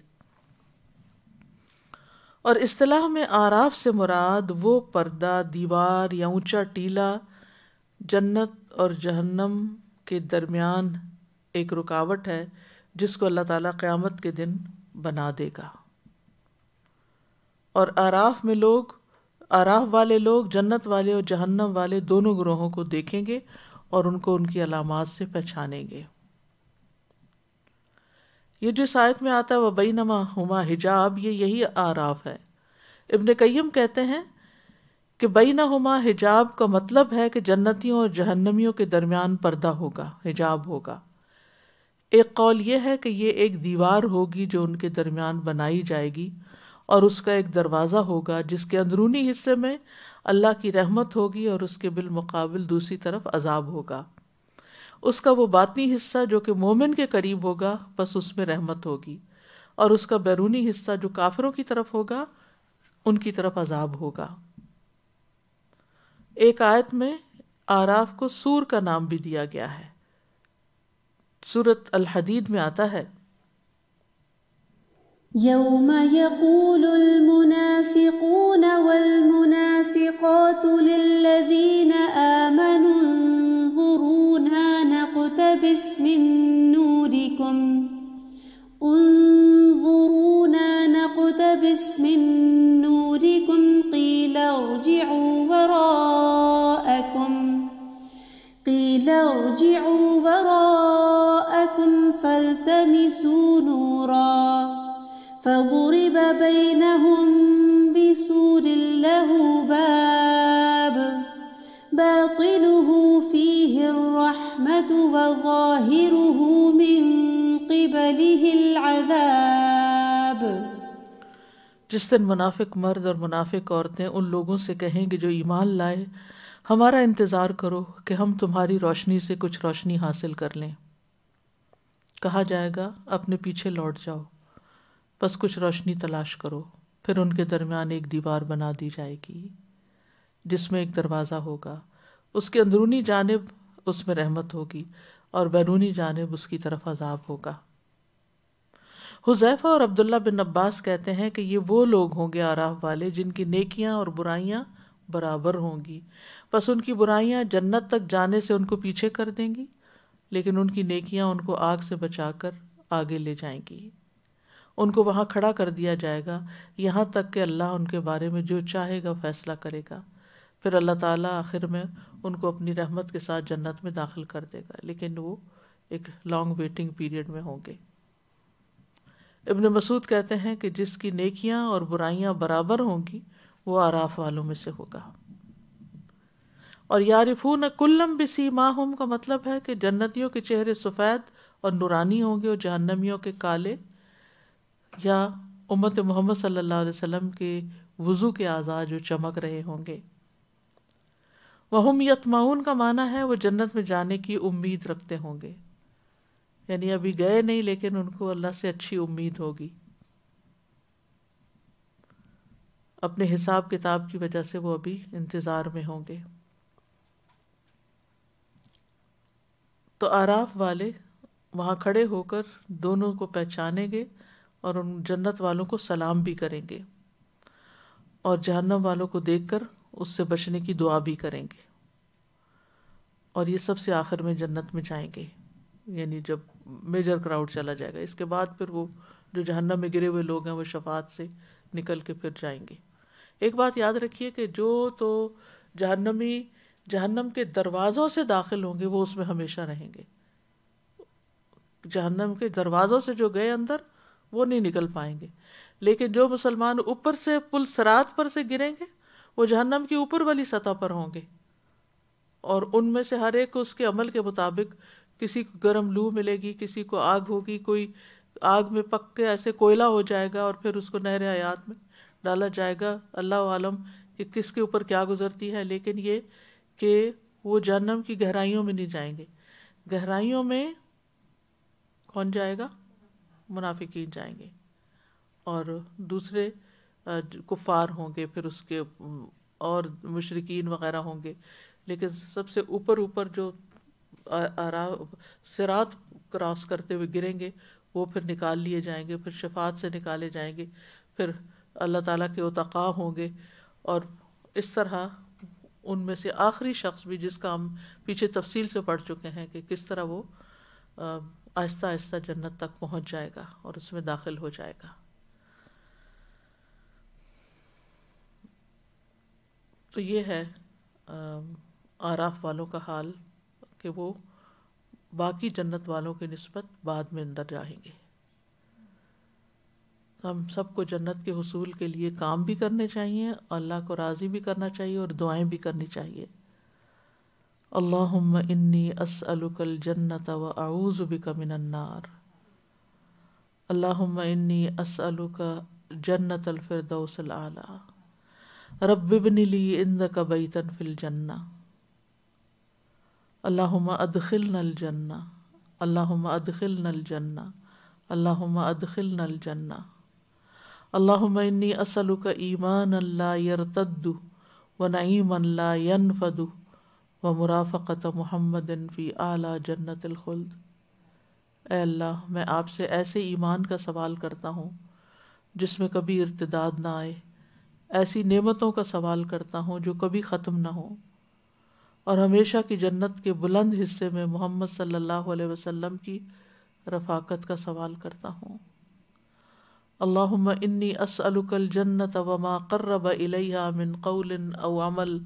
اور اصطلاح میں آراف سے مراد وہ پردہ، دیوار یا اونچا ٹیلا جنت اور جہنم کے درمیان ایک رکاوٹ ہے جس کو اللہ تعالیٰ قیامت کے دن بنا دے گا. اور آراف میں لوگ، آراف والے لوگ جنت والے اور جہنم والے دونوں گروہوں کو دیکھیں گے اور ان کو ان کی علامات سے پہچانیں گے. یہ جو اس آیت میں آتا ہے وَبَيْنَمَا هُمَا حجاب، یہی آراف ہے. ابن قیم کہتے ہیں کہ بینہما حجاب کا مطلب ہے کہ جنتیوں اور جہنمیوں کے درمیان پردہ ہوگا، حجاب ہوگا. ایک قول یہ ہے کہ یہ ایک دیوار ہوگی جو ان کے درمیان بنائی جائے گی اور اس کا ایک دروازہ ہوگا جس کے اندرونی حصے میں اللہ کی رحمت ہوگی اور اس کے بالمقابل دوسری طرف عذاب ہوگا. اس کا وہ باطنی حصہ جو کہ مومن کے قریب ہوگا بس اس میں رحمت ہوگی، اور اس کا بیرونی حصہ جو کافروں کی طرف ہوگا ان کی طرف عذاب ہوگا. ایک آیت میں آراف کو سور کا نام بھی دیا گیا ہے. سورۃ الحدید میں آتا ہے
يوم يقول المنافقون والمنافقات للذين آمنوا انظرونا نقتبس من نوركم انظرونا نقتبس من نوركم قيل ارجعوا وراءكم فالتمسوا نورا فضرب بينهم بسور له باب باطنه فيه الرحمة وظاهره من قبله العذاب.
جس دن منافق مرد اور منافق عورتیں ان لوگوں سے کہیں گے جو ایمان لائے ہمارا انتظار کرو کہ ہم تمہاری روشنی سے کچھ روشنی حاصل کر لیں. کہا جائے گا اپنے پیچھے لوٹ جاؤ، بس کچھ روشنی تلاش کرو. پھر ان کے درمیان ایک دیوار بنا دی جائے گی جس میں ایک دروازہ ہوگا، اس کے اندرونی جانب اس میں رحمت ہوگی اور بیرونی جانب اس کی طرف عذاب ہوگا. حذیفہ اور عبداللہ بن عباس کہتے ہیں کہ یہ وہ لوگ ہوں گے آراف والے جن کی نیکیاں اور برائیاں برابر ہوں گی، پس ان کی برائیاں جنت تک جانے سے ان کو پیچھے کر دیں گی لیکن ان کی نیکیاں ان کو آگ سے بچا کر آگے لے جائیں گی. ان کو وہاں کھڑا کر دیا جائے گا یہاں تک کہ اللہ ان کے بارے میں جو چاہے گا فیصلہ کرے گا. پھر اللہ تعالیٰ آخر میں ان کو اپنی رحمت کے ساتھ جنت میں داخل کر دے گا، لیکن وہ ایک لانگ ویٹنگ پیریڈ میں ہوں گے. ابن مسعود کہتے ہیں کہ جس کی نیکیاں اور برائیاں برابر ہوں گی وہ آراف والوں میں سے ہوگا. اور یعرفون کلم بسیماہم کا مطلب ہے کہ جنتیوں کے چہرے سفید اور نورانی ہوں گے، اور جہنمیوں کے کالے یا امت محمد صلی اللہ علیہ وسلم کے وضو کے اعضاء جو چمک رہے ہوں گے۔ وہم یطمعون کا معنی ہے وہ جنت میں جانے کی امید رکھتے ہوں گے، یعنی ابھی گئے نہیں لیکن ان کو اللہ سے اچھی امید ہوگی، اپنے حساب کتاب کی وجہ سے وہ ابھی انتظار میں ہوں گے۔ تو اعراف والے وہاں کھڑے ہو کر دونوں کو پہچانیں گے اور ان جنت والوں کو سلام بھی کریں گے، اور جہنم والوں کو دیکھ کر اس سے بچنے کی دعا بھی کریں گے، اور یہ سب سے آخر میں جنت میں جائیں گے، یعنی جب میجر کراؤڈ چلا جائے گا۔ اس کے بعد پھر وہ جو جہنم میں گرے ہوئے لوگ ہیں وہ شفاعت سے نکل کے پھر جائیں گے۔ ایک بات یاد رکھیے کہ جو تو جہنمی جہنم کے دروازوں سے داخل ہوں گے وہ اس میں ہمیشہ رہیں گے، جہنم کے دروازوں سے جو گئے اندر وہ نہیں نکل پائیں گے، لیکن جو مسلمان اوپر سے پل صراط پر سے گریں گے وہ جہنم کی اوپر والی سطح پر ہوں گے، اور ان میں سے ہر ایک کو اس کے عمل کے مطابق، کسی کو گرم لو ملے گی، کسی کو آگ ہوگی، کوئی آگ میں پک کے ایسے کوئلہ ہو جائے گا اور پھر اس کو نہر حیات میں ڈالا جائے گا۔ اللہ عالم کہ کس کے اوپر کیا گزرتی ہے، لیکن یہ کہ وہ جہنم کی گہرائیوں میں نہیں جائیں گے۔ گہرائیوں میں کون جائے گا؟ منافقین جائیں گے، اور دوسرے کفار ہوں گے، پھر اس کے اور مشرکین وغیرہ ہوں گے، لیکن سب سے اوپر جو صراط کراس کرتے ہوئے گریں گے وہ پھر نکال لیے جائیں گے، پھر شفاعت سے نکالے جائیں گے، پھر اللہ تعالیٰ کے عتقاء ہوں گے، اور اس طرح ان میں سے آخری شخص بھی، جس کا ہم پیچھے تفصیل سے پڑھ چکے ہیں کہ کس طرح وہ آہستہ آہستہ جنت تک پہنچ جائے گا اور اس میں داخل ہو جائے گا۔ تو یہ ہے اعراف والوں کا حال کہ وہ باقی جنت والوں کی نسبت بعد میں اندر جائیں گے۔ ہم سب کو جنت کے حصول کے لیے کام بھی کرنے چاہیے، اللہ کو راضی بھی کرنا چاہیے، اور دعائیں بھی کرنی چاہیے۔ اللہم انی اسألک الجنۃ واعوذ بک من النار، اللہم انی اسألک جنۃ الفردوس الاعلی، رب ابن لی عندک بیتا فی الجنہ، اللہم ادخلنا الجنہ، اللہم ادخلنا الجنہ، اللہم ادخلنا الجنہ، اللہم انی اسألک ایمانا لا یرتد ونعیما لا ینفد ومرافقۃ محمد فی اعلی جنت الخلد۔ اے اللہ، میں آپ سے ایسے ایمان کا سوال کرتا ہوں جس میں کبھی ارتداد نہ آئے، ایسی نعمتوں کا سوال کرتا ہوں جو کبھی ختم نہ ہو، اور ہمیشہ کی جنت کے بلند حصے میں محمد صلی اللہ علیہ وسلم کی رفاقت کا سوال کرتا ہوں۔ اللہم انی اسألک الجنۃ وما قرب الیہا من قول او عمل،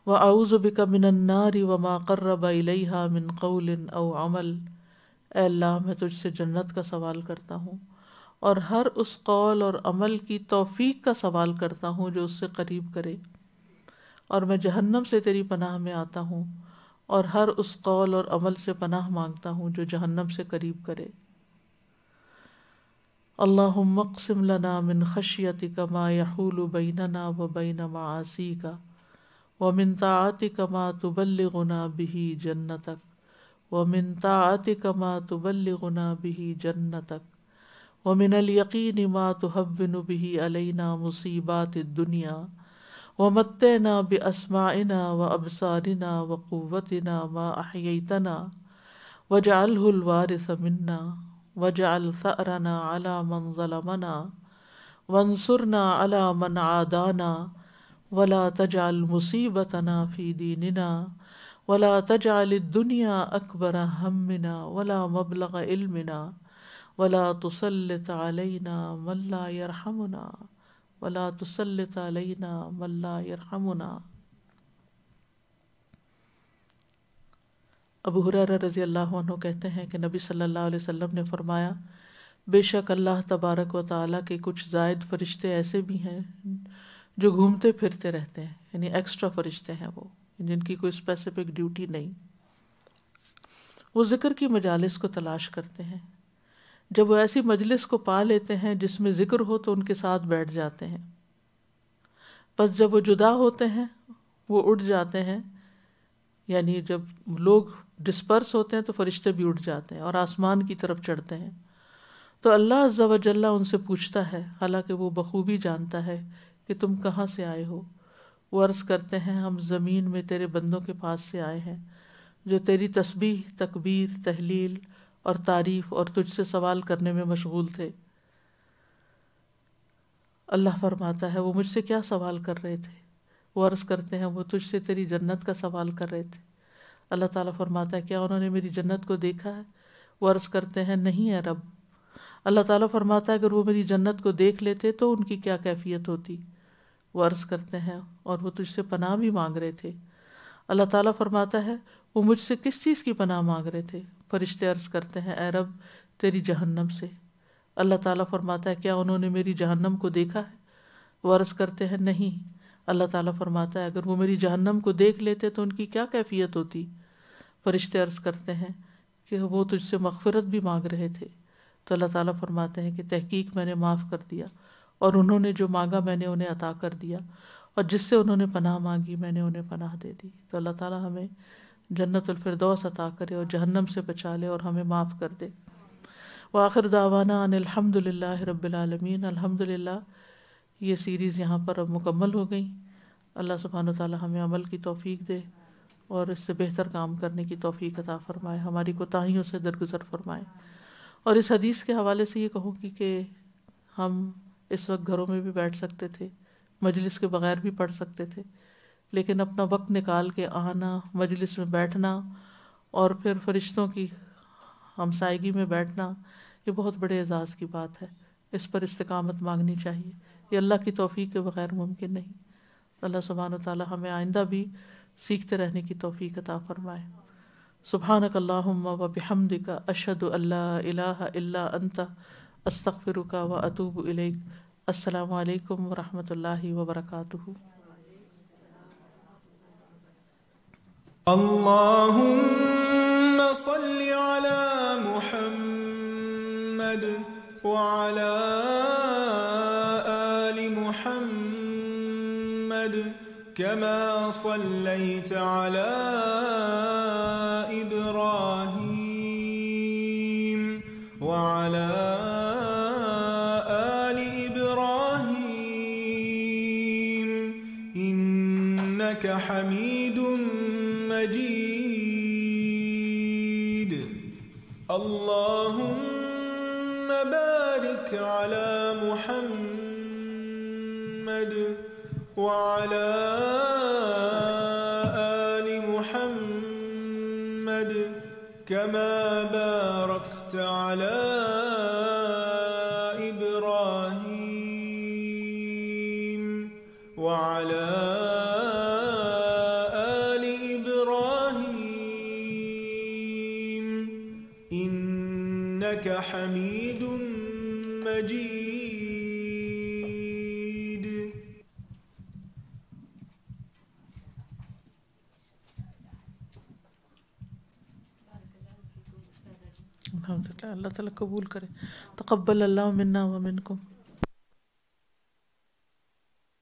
واعوذ بک من النار وما قرب الیہا من قول او عمل۔ اے اللہ، میں تجھ سے جنت کا سوال کرتا ہوں اور ہر اس قول اور عمل کی توفیق کا سوال کرتا ہوں جو اس سے قریب کرے، اور میں جہنم سے تیری پناہ میں آتا ہوں اور ہر اس قول اور عمل سے پناہ مانگتا ہوں جو جہنم سے قریب کرے۔ اللہم اقسم لنا من خشیتک ما یحول بیننا وبین معاصیک، ومن طاعتک ما تبلغنا به جنتک، ومن طاعتک ما تبلغنا به جنتک، ومن الیقین ما تهون به علینا مصیبات الدنیا، ومتعنا باسماعنا وابصارنا وقوتنا ما احییتنا، واجعله الوارث منا، واجعل ثأرنا على من ظلمنا، وانصرنا على من عادانا، ولا تجعل مصیبتنا في دیننا، ولا تجعل الدنیا اکبر ہمنا ولا مبلغ علمنا، ولا تسلط علینا من لا یرحمنا، ولا تسلط علینا من لا یرحمنا۔ ابو ہریرہ رضی اللہ عنہ کہتے ہیں کہ نبی صلی اللہ علیہ وسلم نے فرمایا، بے شک اللہ تبارک و تعالیٰ کے کچھ زائد فرشتے ایسے بھی ہیں جو گھومتے پھرتے رہتے ہیں، یعنی ایکسٹرا فرشتے ہیں وہ، جن کی کوئی اسپیسیفک ڈیوٹی نہیں۔ وہ ذکر کی مجالس کو تلاش کرتے ہیں. جب وہ ایسی مجلس کو پا لیتے ہیں جس میں ذکر ہو تو ان کے ساتھ بیٹھ جاتے ہیں. پس جب وہ جدا ہوتے ہیں وہ اٹھ جاتے ہیں، یعنی جب لوگ ڈسپرس ہوتے ہیں تو فرشتے بھی اٹھ جاتے ہیں اور آسمان کی طرف چڑھتے ہیں. تو اللہ عز و جل ان سے پوچھتا ہے، حالانکہ وہ بخوبی جانتا ہے کہ تم کہاں سے آئے ہو. وہ عرض کرتے ہیں ہم زمین میں تیرے بندوں کے پاس سے آئے ہیں جو تیری تسبیح، تکبیر، تحلیل اور تعریف اور تجھ سے سوال کرنے میں مشغول تھے. اللہ فرماتا ہے وہ مجھ سے کیا سوال کر رہے تھے؟ وہ عرض کرتے ہیں وہ تجھ سے تیری جنت کا سوال کر رہے تھے. اللہ تعالیٰ فرماتا ہے کیا انہوں نے میری جنت کو دیکھا ہے؟ وہ عرض کرتے ہیں نہیں ہے رب. اللہ تعالیٰ فرماتا ہے اگر وہ میری جنت کو دیکھ لیتے تو ان کی کیا کیفیت ہوتی؟ وہ عرض کرتے ہیں اور وہ تجھ سے پناہ بھی مانگ رہے تھے. اللہ تعالیٰ فرماتا ہے وہ مجھ سے کس چیز کی پناہ مانگ رہے تھے؟ فرشتے عرض کرتے ہیں اے رب تیری جہنم سے. اللہ تعالیٰ فرماتا ہے کیا انہوں نے میری جہنم کو دیکھا ہے؟ وہ عرض کرتے ہیں نہیں. اللہ تعالیٰ فرماتا ہے اگر وہ میری جہنم کو دیکھ لیتے تو ان کی کیا کیفیت ہوتی؟ فرشتے عرض کرتے ہیں کہ وہ تجھ سے مغفرت بھی مانگ رہے تھے. تو اللہ تعالیٰ فرماتے ہیں کہ تحقیق میں نے معاف کر دیا اور انہوں نے جو مانگا میں نے انہیں عطا کر دیا اور جس سے انہوں نے پناہ مانگی میں نے انہیں پناہ دے دی. تو اللہ تعالیٰ ہمیں جنت الفردوس عطا کرے اور جہنم سے بچا لے اور ہمیں معاف کر دے. وآخر دعوانا ان الحمد للہ رب العالمین. الحمدللہ یہ سیریز یہاں پر اب مکمل ہو گئی. اللہ سبحانہ وتعالی ہمیں عمل کی توفیق دے اور اس سے بہتر کام کرنے کی توفیق عطا فرمائے، ہماری کوتاہیوں سے درگزر فرمائے. اور اس حدیث کے حوالے سے یہ کہوں گی کہ ہم اس وقت گھروں میں بھی بیٹھ سکتے تھے، مجلس کے بغیر بھی پڑھ سکتے تھے، لیکن اپنا وقت نکال کے آنا، مجلس میں بیٹھنا اور پھر فرشتوں کی ہمسائیگی میں بیٹھنا، یہ بہت بڑے اعزاز کی بات ہے. اس پر استقامت مانگنی چاہیے، یہ اللہ کی توفیق کے بغیر ممکن نہیں. اللہ سبحانہ وتعالی ہمیں آئندہ بھی سیکھتے رہنے کی توفیق عطا فرمائے. سبحانک اللہم و بحمدک اشہد ان لا الہ الا انت استغفرک و اتوب الیک. السلام علیکم ورحمۃ اللہ وبرکاتہ.
اللهم صل على محمد وعلى آل محمد كما صليت على إبراهيم وعلى آل إبراهيم إنك حميد مجيد. اللهم بارك على محمد وعلى آل محمد كما باركت على إبراهيم وعلى حميد مجيد.
الحمدللہ. اللہ تعالیٰ قبول کرے. تقبل اللہ منا و منکم.